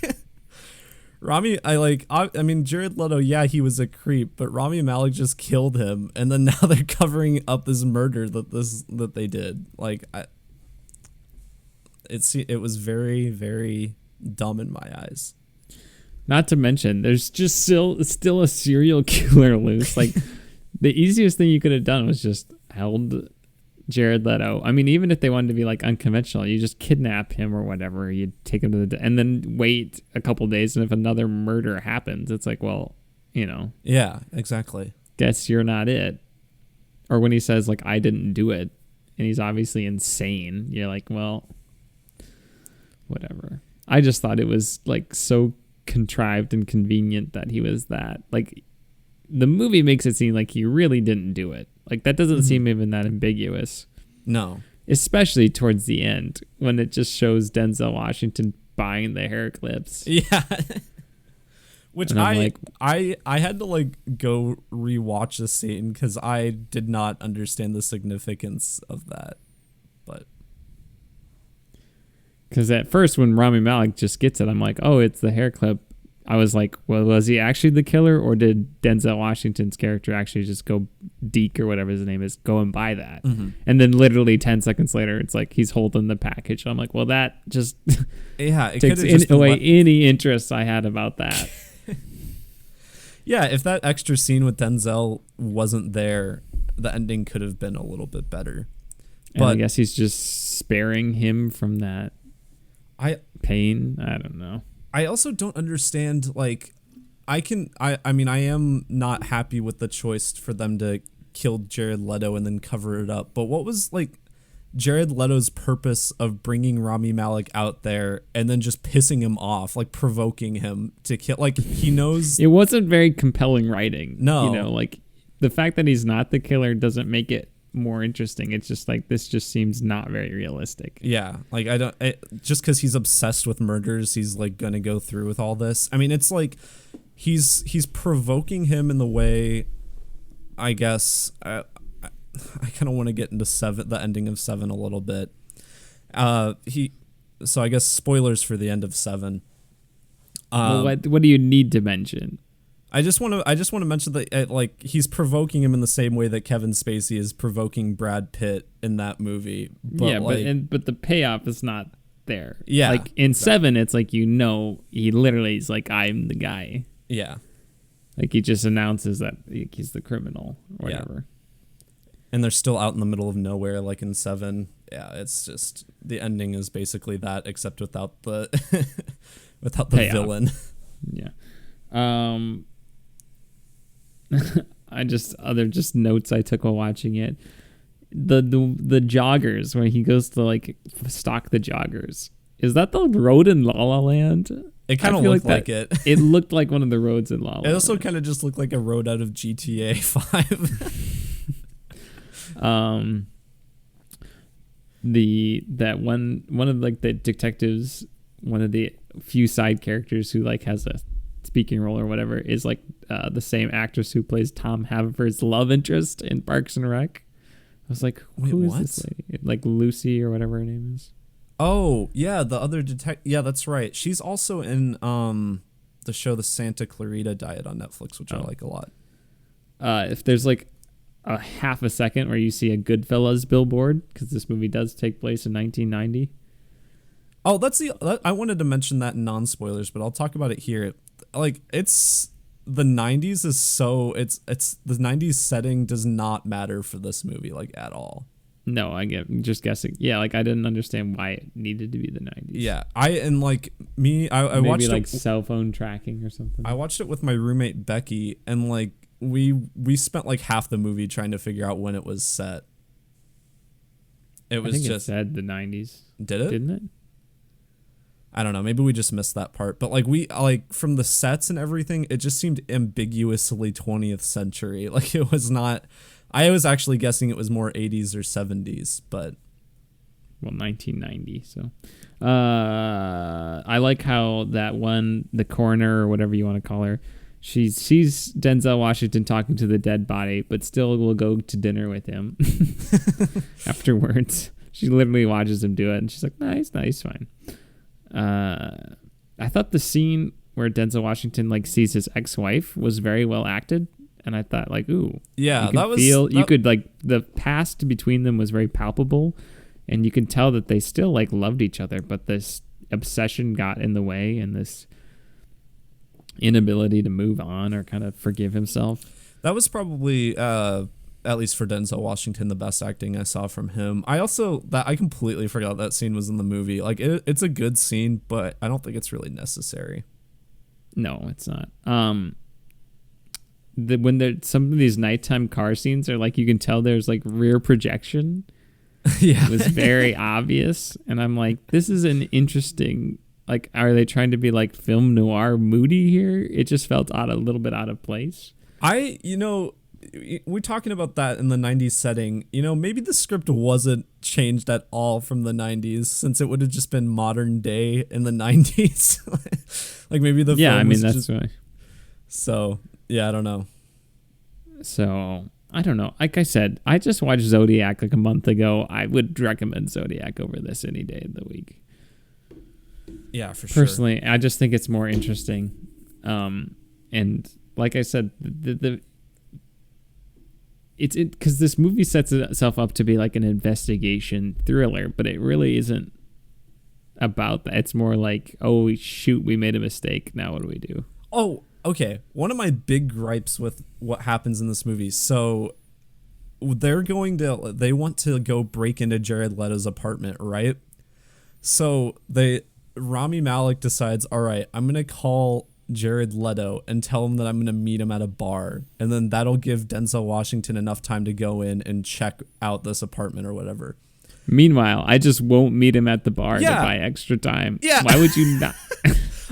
Rami, I mean, Jared Leto, yeah, he was a creep, but Rami Malek just killed him, and then now they're covering up this murder that they did. Like, it was very, very dumb in my eyes. Not to mention, there's just still a serial killer loose. Like, the easiest thing you could have done was just held Jared Leto. I mean, even if they wanted to be like unconventional, you just kidnap him or whatever. You take him to and then wait a couple days, and if another murder happens, it's like, well, you know. Yeah, exactly. Guess you're not it. Or when he says like, I didn't do it, and he's obviously insane, you're like, well, whatever. I just thought it was like so contrived and convenient that he was that. Like, the movie makes it seem like he really didn't do it. Like, that doesn't seem even that ambiguous. No. Especially towards the end when it just shows Denzel Washington buying the hair clips. Yeah. Which I had to like go rewatch the scene because I did not understand the significance of that. But because at first when Rami Malek just gets it, I'm like, oh, it's the hair clip. I was like, well, was he actually the killer, or did Denzel Washington's character actually just go Deke or whatever his name is, go and buy that? And then literally 10 seconds later, it's like he's holding the package. I'm like, well, that just it takes away any interest I had about that. Yeah, if that extra scene with Denzel wasn't there, the ending could have been a little bit better. But I guess he's just sparing him from that pain. I don't know. I also don't understand, like, I mean, I am not happy with the choice for them to kill Jared Leto and then cover it up. But what was, like, Jared Leto's purpose of bringing Rami Malek out there and then just pissing him off, like, provoking him to kill? Like, he knows... It wasn't very compelling writing. No. You know, like, the fact that he's not the killer doesn't make it more interesting. It's just like, this just seems not very realistic. Yeah, like just because he's obsessed with murders, he's like gonna go through with all this. I mean, it's like he's provoking him in the way, I guess. I kind of want to get into the ending of Se7en a little bit. So I guess spoilers for the end of Se7en. Well, what do you need to mention? I just want to mention that like he's provoking him in the same way that Kevin Spacey is provoking Brad Pitt in that movie. But yeah, but the payoff is not there. Yeah, like in Se7en, it's like, you know, he literally is like, I'm the guy. Yeah, like he just announces that he's the criminal or whatever. And they're still out in the middle of nowhere, like in Se7en. Yeah, it's just the ending is basically that, except without the payoff. Villain. Yeah. Other notes I took while watching it. The joggers, when he goes to like stalk the joggers, is that the road in La La Land? It kind of looked like it. It looked like one of the roads in La La Land. It also kind of just looked like a road out of GTA 5. that one of like the detectives, one of the few side characters who like has a speaking role or whatever, is like the same actress who plays Tom Haverford's love interest in Parks and Rec. I was like, who is this lady? Like Lucy or whatever her name is. Oh yeah, the other detective. Yeah, that's right. She's also in the show The Santa Clarita Diet on Netflix, which I like a lot. If there's like a half a second where you see a Goodfellas billboard, because this movie does take place in 1990. Oh, I wanted to mention that in non-spoilers, but I'll talk about it here. Like, it's the 90s is so it's the 90s setting does not matter for this movie like at all. No, I get just guessing. Yeah, like I didn't understand why it needed to be the 90s. Yeah, I maybe watched like it, cell phone tracking or something. I watched it with my roommate Becky, and like we spent like half the movie trying to figure out when it was set. It said the 90s. Did it? Didn't it? I don't know. Maybe we just missed that part. But like from the sets and everything, it just seemed ambiguously 20th century. Like it was not. I was actually guessing it was more 80s or 70s, but 1990. So, I like how the coroner or whatever you want to call her, she sees Denzel Washington talking to the dead body, but still will go to dinner with him afterwards. She literally watches him do it, and she's like, "Nice, fine." I thought the scene where Denzel Washington like sees his ex-wife was very well acted, and I thought like, ooh, yeah, the past between them was very palpable, and you can tell that they still like loved each other, but this obsession got in the way, and this inability to move on or kind of forgive himself. That was probably at least for Denzel Washington, the best acting I saw from him. I completely forgot that scene was in the movie. Like it's a good scene, but I don't think it's really necessary. No, it's not. When some of these nighttime car scenes are like, you can tell there's like rear projection. Yeah, it was very obvious, and I'm like, this is an interesting. Like, are they trying to be like film noir moody here? It just felt a little bit out of place. We're talking about that in the 90s setting. Maybe the script wasn't changed at all from the 90s, since it would have just been modern day in the 90s. Like maybe the film was that's right. So yeah, I don't know. So I don't know. Like I said, I just watched Zodiac like a month ago. I would recommend Zodiac over this any day of the week. Yeah, for sure. Personally, I just think it's more interesting. And like I said, it's because this movie sets itself up to be like an investigation thriller, but it really isn't about that. It's more like, oh shoot, we made a mistake. Now what do we do? Oh, okay. One of my big gripes with what happens in this movie. So they want to go break into Jared Leto's apartment, right? So Rami Malek decides, all right, I'm going to call Jared Leto and tell him that I'm going to meet him at a bar, and then that'll give Denzel Washington enough time to go in and check out this apartment or whatever. Meanwhile, I just won't meet him at the bar to buy extra time. Yeah. Why would you not?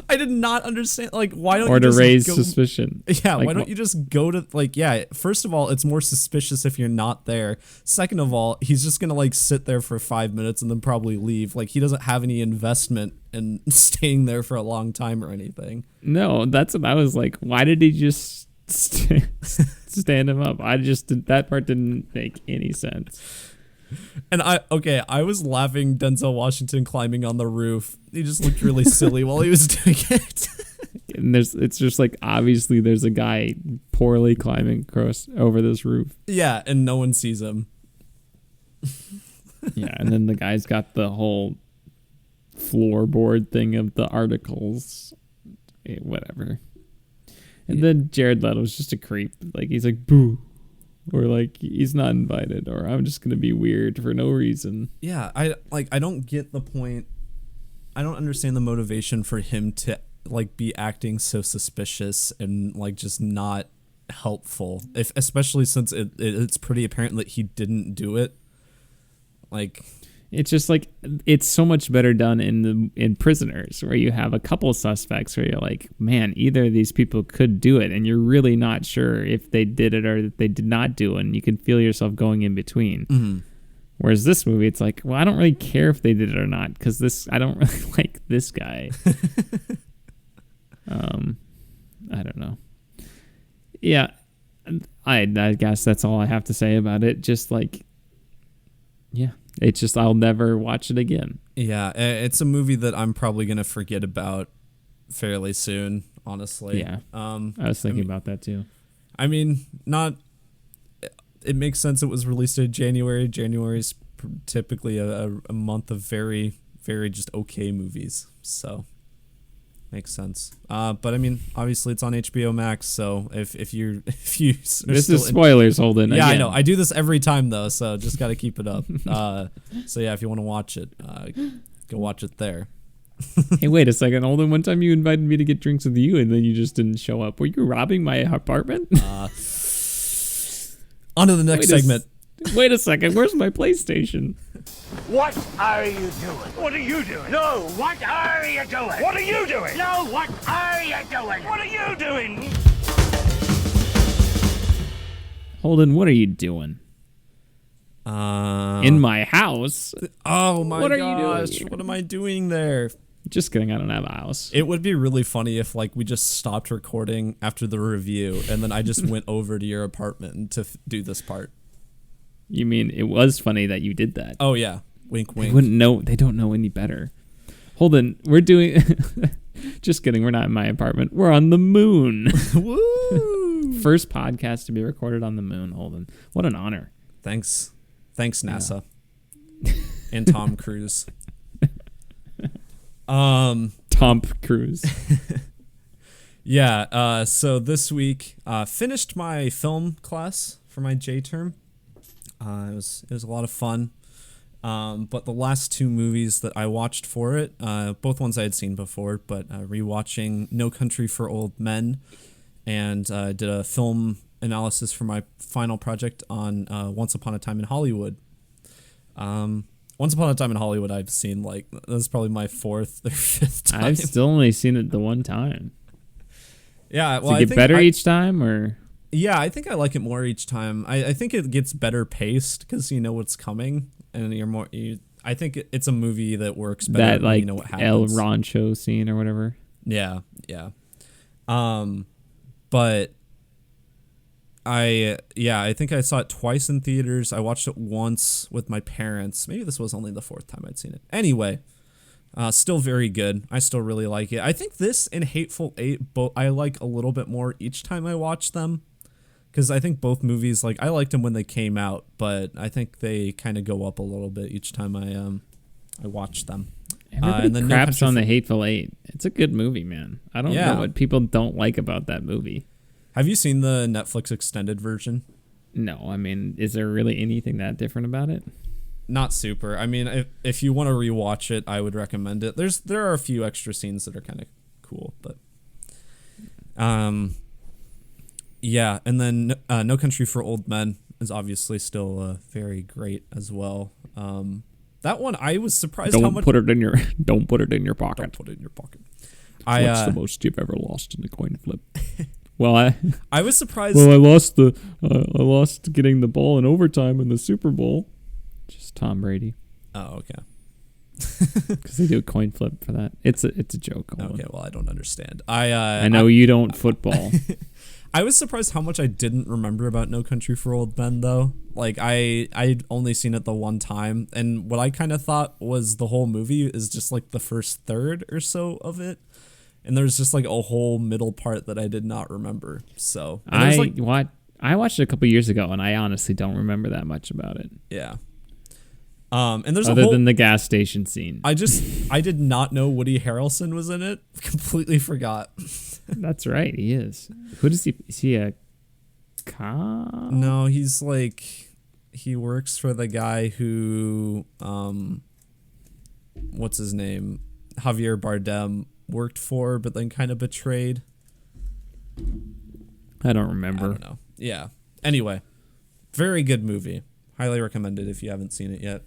I did not understand. Like, why don't or you to just raise go, suspicion? Yeah, like, why don't you just go to first of all, it's more suspicious if you're not there. Second of all, he's just gonna like sit there for 5 minutes and then probably leave. Like, he doesn't have any investment in staying there for a long time or anything. No, that's what I was like. Why did he just stand him up? That part didn't make any sense. And I was laughing Denzel Washington climbing on the roof. He just looked really silly while he was doing it. And it's just like, obviously there's a guy poorly climbing across over this roof. Yeah, and no one sees him. Yeah, and then the guy's got the whole floorboard thing of the articles. Whatever. And then Jared Leto's just a creep. Like, he's like, boo. Or like, he's not invited, or I'm just gonna be weird for no reason. Yeah, I don't get the point. I don't understand the motivation for him to like be acting so suspicious and like just not helpful. Especially since it's pretty apparent that he didn't do it. Like, it's just like, it's so much better done in Prisoners, where you have a couple suspects where you're like, man, either of these people could do it, and you're really not sure if they did it or that they did not do it, and you can feel yourself going in between. Mm-hmm. Whereas this movie, it's like, well, I don't really care if they did it or not because I don't really like this guy. I don't know. Yeah, I guess that's all I have to say about it. Just like, yeah, it's just I'll never watch it again. Yeah, it's a movie that I'm probably gonna forget about fairly soon. Honestly, Yeah, I was thinking about that too. I mean, not. It makes sense. It was released in January. January's typically a month of very, very just okay movies. So makes sense. But I mean, obviously it's on HBO Max. So if you this is spoilers, Holden. Yeah, again. I know. I do this every time though, so just got to keep it up. So yeah, if you want to watch it, go watch it there. Hey, wait a second, Holden. One time you invited me to get drinks with you, and then you just didn't show up. Were you robbing my apartment? On to the next segment. Wait a second. Where's my PlayStation? What are you doing? What are you doing? No, what are you doing? What are you doing? No, what are you doing? What are you doing? Holden, what are you doing? In my house? Oh my What are gosh, you doing? what am I doing there? Just kidding. I don't have a house. It would be really funny if like we just stopped recording after the review and then I just went over to your apartment to do this part. You mean it was funny that you did that? Oh yeah, wink They wink. wouldn't know. They don't know any better. Holden, we're doing. Just kidding. We're not in my apartment. We're on the moon. Woo! First podcast to be recorded on the moon, Holden. What an honor. Thanks NASA and Tom Cruise. TOMP Cruise. Yeah. So this week, finished my film class for my J term. It was a lot of fun. But the last two movies that I watched for it, both ones I had seen before, but rewatching No Country for Old Men, and did a film analysis for my final project on Once Upon a Time in Hollywood. Once Upon a Time in Hollywood, I've seen like that's probably my fourth or fifth time. I've still only seen it the one time. Yeah, well, Does it get better each time, or? Yeah, I think I like it more each time. I think it gets better paced because you know what's coming, and you're more. I think it's a movie that works better That when like you know what El happens. Rancho scene or whatever. Yeah. But I think I saw it twice in theaters. I watched it once with my parents. Maybe this was only the fourth time I'd seen it. Anyway, still very good. I still really like it. I think this and Hateful Eight, I like a little bit more each time I watch them. Because I think both movies, like, I liked them when they came out, but I think they kind of go up a little bit each time I watch them. Everybody and then No craps Country on for- the Hateful Eight. It's a good movie, man. I don't Yeah. know what people don't like about that movie. Have you seen the Netflix extended version? No, I mean, is there really anything that different about it? Not super. I mean, if you want to rewatch it, I would recommend it. There are a few extra scenes that are kind of cool, but yeah. And then No Country for Old Men is obviously still very great as well. That one I was surprised how Don't much. put it in your pocket. Don't put it in your pocket. What's the most you've ever lost in a coin flip? Well, I was surprised. I lost getting the ball in overtime in the Super Bowl. Just Tom Brady, Oh, okay. because they do a coin flip for that. It's a joke. Owen. Okay, well, I don't understand. I know you don't football. I was surprised how much I didn't remember about No Country for Old Men, though. Like, I'd only seen it the one time, and what I kind of thought was the whole movie is just, like, the first third or so of it, and there's just, like, a whole middle part that I did not remember, so... I watched it a couple years ago, and I honestly don't remember that much about it. Yeah. And there's Other than the gas station scene. I did not know Woody Harrelson was in it. Completely forgot. That's right, he is. Who does he? Is he a cop? No, he's like, he works for the guy who, what's his name? Javier Bardem worked for, but then kind of betrayed. I don't remember. I don't know. Yeah. Anyway, very good movie. Highly recommended if you haven't seen it yet.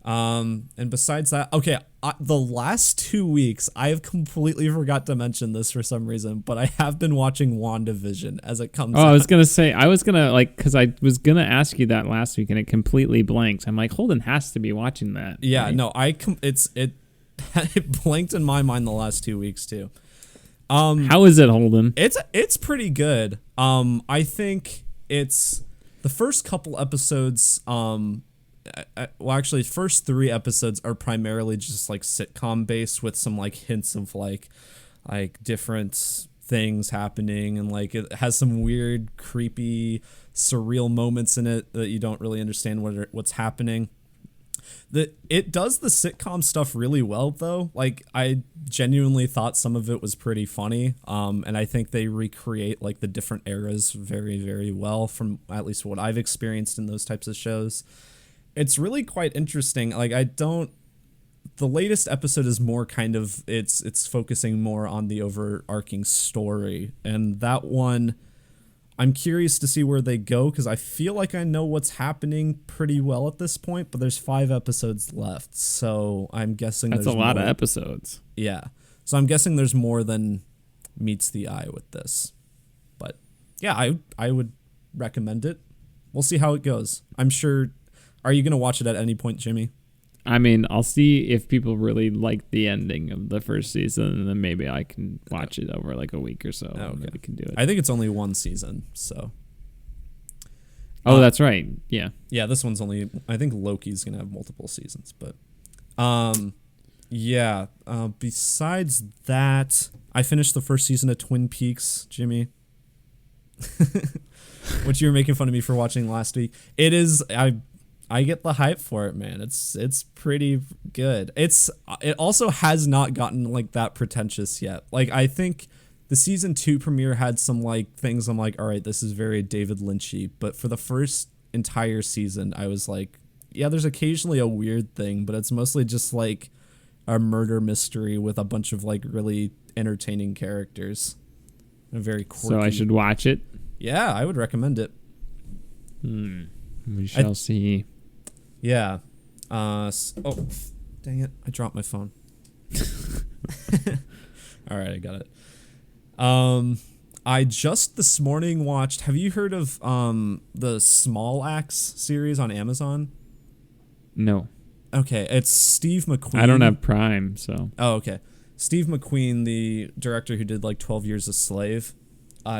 And besides that, okay, the last 2 weeks, I have completely forgot to mention this for some reason, but I have been watching WandaVision as it comes out. I was going to say, because I was going to ask you that last week and it completely blanked. I'm like, Holden has to be watching that. Yeah, right? no, it blanked in my mind the last 2 weeks too. How is it, Holden? It's pretty good. I think it's the first couple episodes, actually, first 3 episodes are primarily just like sitcom based with some like hints of like different things happening, and like it has some weird, creepy, surreal moments in it that you don't really understand what's happening. It does the sitcom stuff really well though. Like I genuinely thought some of it was pretty funny. And I think they recreate like the different eras very, very well from at least what I've experienced in those types of shows. It's really quite interesting. Like the latest episode is more kind of, it's focusing more on the overarching story. And that one, I'm curious to see where they go, because I feel like I know what's happening pretty well at this point, but there's 5 episodes left. So I'm guessing that's there's a lot more. of episodes. Yeah. So I'm guessing there's more than meets the eye with this. But yeah, I would recommend it. We'll see how it goes. I'm sure. Are you going to watch it at any point, Jimmy? I mean, I'll see if people really like the ending of the first season, and then maybe I can watch it over like a week or so. Okay. And then we can do it. I think it's only 1 season, so. Oh, that's right. Yeah. Yeah, this one's only, I think Loki's going to have multiple seasons, but yeah, besides that, I finished the first season of Twin Peaks, Jimmy. Which you were making fun of me for watching last week. It is, I get the hype for it, man. It's pretty good. It also has not gotten like that pretentious yet. Like I think the season 2 premiere had some like things I'm like, all right, this is very David Lynchy. But for the first entire season, I was like, yeah, there's occasionally a weird thing, but it's mostly just like a murder mystery with a bunch of like really entertaining characters. And very quirky. So I should watch it? Yeah, I would recommend it. We shall see. Yeah. Oh, dang it. I dropped my phone. All right, I got it. I just this morning watched, have you heard of the Small Axe series on Amazon? No. Okay, it's Steve McQueen. I don't have Prime, so. Oh, okay. Steve McQueen, the director who did like 12 Years a Slave,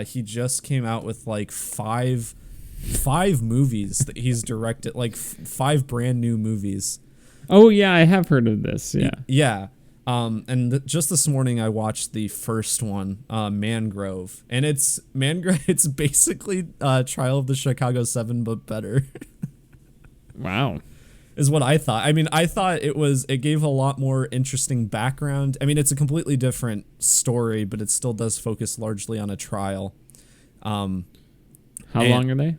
he just came out with like five movies that he's directed, like 5 brand new movies. Oh yeah, I have heard of this. Yeah. Yeah. And just this morning I watched the first one, Mangrove, and it's basically Trial of the Chicago 7 but better. Wow. Is what I thought. I mean, I thought it gave a lot more interesting background. I mean, it's a completely different story, but it still does focus largely on a trial. How long are they?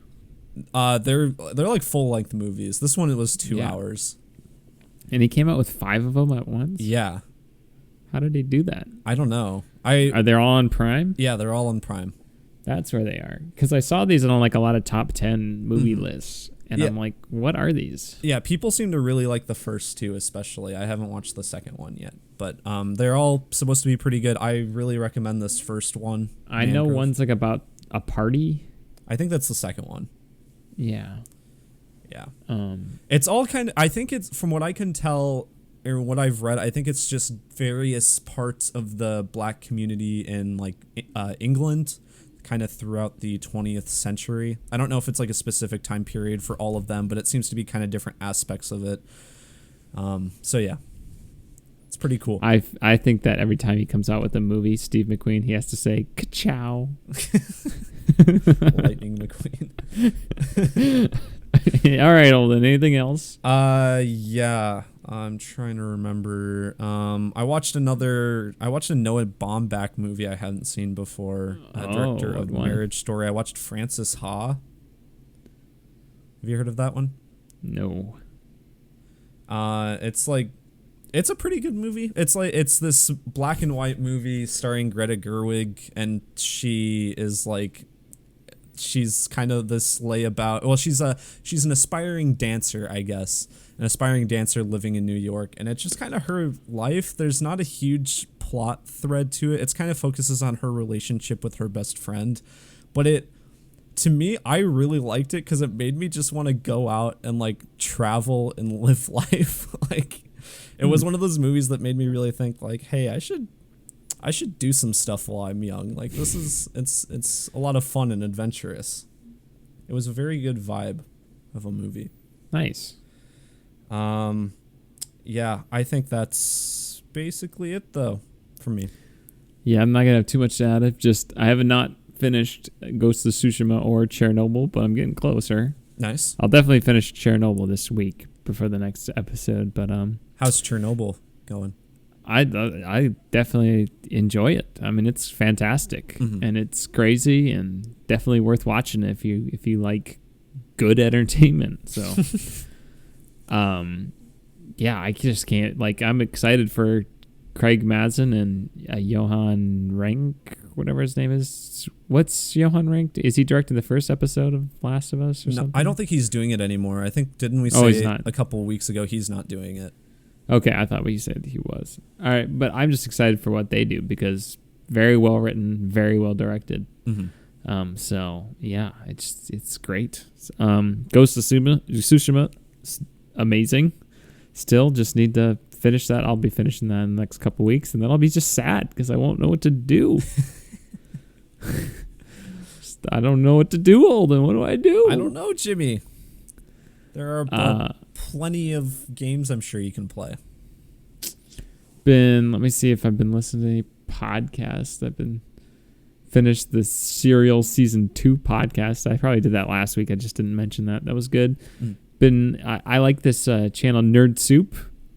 They're like full length movies. This one, it was 2 Yeah. hours. And he came out with 5 of them at once? Yeah. How did he do that? I don't know. Are they all on Prime? Yeah, they're all on Prime. That's where they are. Because I saw these on like a lot of top 10 movie lists. And Yeah. I'm like, what are these? Yeah, people seem to really like the first 2 especially. I haven't watched the second one yet. But they're all supposed to be pretty good. I really recommend this first one. I know Mangrove. one's like about a party. I think that's the second one. Yeah. Yeah. It's all kind of, I think it's, from what I can tell or what I've read, I think it's just various parts of the black community in like England kind of throughout the 20th century. I don't know if it's like a specific time period for all of them, but it seems to be kind of different aspects of it. So yeah, it's pretty cool. I think that every time he comes out with a movie, Steve McQueen, he has to say ka-chow. Lightning McQueen. All right, Holden. Anything else? Yeah. I'm trying to remember. I watched a Noah Baumbach movie I hadn't seen before. Director of what one? Marriage Story. I watched Frances Ha. Have you heard of that one? No. It's a pretty good movie. It's this black and white movie starring Greta Gerwig, and she is like she's kind of this layabout. Well, she's an aspiring dancer, I guess, an aspiring dancer living in New York, and it's just kind of her life. There's not a huge plot thread to it. It's kind of focuses on her relationship with her best friend, but to me, I really liked it because it made me just want to go out and like travel and live life. Like, it was one of those movies that made me really think like, hey, I should do some stuff while I'm young. Like, it's a lot of fun and adventurous. It was a very good vibe of a movie. Nice. Yeah, I think that's basically it though for me. Yeah, I'm not gonna have too much to add. I have not finished Ghost of Tsushima or Chernobyl, but I'm getting closer. Nice. I'll definitely finish Chernobyl this week before the next episode. But how's Chernobyl going? I definitely enjoy it. I mean, it's fantastic and it's crazy and definitely worth watching if you like good entertainment. So, yeah, I just can't. Like, I'm excited for Craig Mazin and Johan Renck, whatever his name is. What's Johan Renck? Is he directing the first episode of Last of Us or something? I don't think he's doing it anymore. I think, didn't we say a couple of weeks ago he's not doing it? Okay, I thought you said he was. All right, but I'm just excited for what they do because very well written, very well directed. So yeah, it's great. Ghost of Tsushima, amazing. Still, just need to finish that. I'll be finishing that in the next couple weeks, and then I'll be just sad because I won't know what to do. I don't know what to do, Holden. What do I do? I don't know, Jimmy. There are plenty of games I'm sure you can play. Let me see if I've been listening to any podcasts. I've been finished the Serial Season 2 podcast. I probably did that last week. I just didn't mention that. That was good. I like this channel Nerd Soup.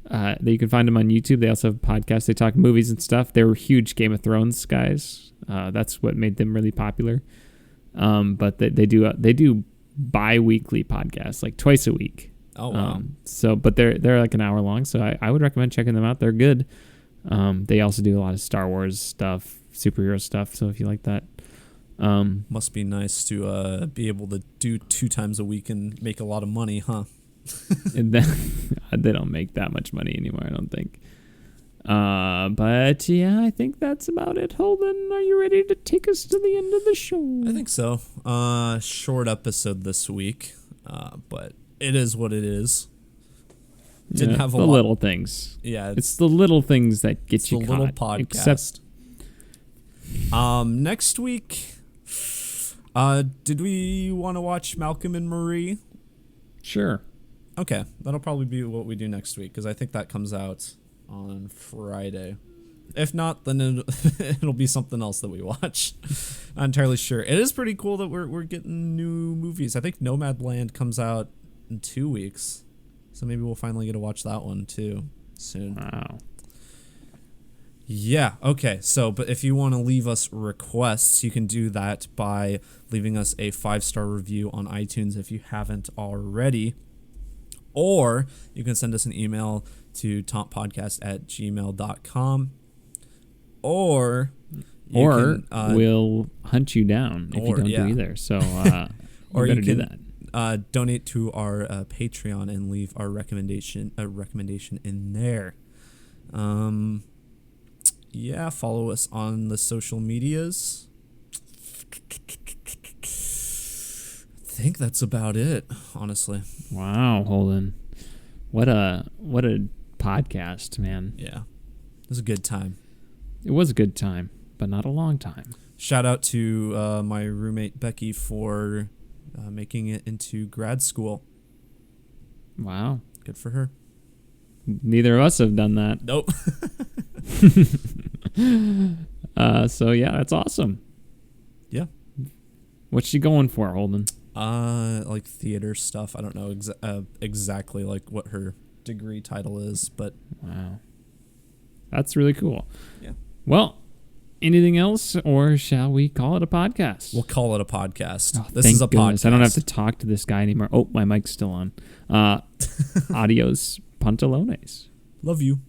That you can find them on YouTube. They also have a podcast. They talk movies and stuff. They were huge Game of Thrones guys. That's what made them really popular. But they do bi-weekly podcasts, like twice a week. Oh wow! But they're like an hour long, so I would recommend checking them out. They're good. They also do a lot of Star Wars stuff, superhero stuff. So if you like that, must be nice to be able to do 2 times a week and make a lot of money, huh? And then they don't make that much money anymore, I don't think. But yeah, I think that's about it. Holden, are you ready to take us to the end of the show? I think so. Short episode this week, but it is what it is. Didn't have a lot. Little things. Yeah, it's the little things that get you the caught. Little podcast. Next week, did we want to watch Malcolm and Marie? Sure. Okay, that'll probably be what we do next week because I think that comes out on Friday. If not, then it'll be something else that we watch. Not entirely sure. It is pretty cool that we're getting new movies. I think Nomadland comes out in 2 weeks, so maybe we'll finally get to watch that one too soon. Wow. Yeah, okay. So, but if you want to leave us requests, you can do that by leaving us a 5-star review on iTunes if you haven't already. Or you can send us an email to tomppodcast@gmail.com. Or we'll hunt you down if you don't do either. So or you can do that. Donate to our Patreon and leave our recommendation in there. Yeah, follow us on the social medias. I think that's about it, honestly. Wow, Holden. What a podcast, man. Yeah. It was a good time. It was a good time, but not a long time. Shout out to my roommate Becky for making it into grad school. Wow. Good for her. Neither of us have done that. Nope. So yeah, that's awesome. Yeah. What's she going for, Holden? Like theater stuff. I don't know exactly like what her degree title is, but wow, that's really cool. Yeah. Well, anything else, or shall we call it a podcast? We'll call it a podcast. Oh, this is a goodness. podcast. I don't have to talk to this guy anymore. Oh, my mic's still on. Adios, pantalones. Love you.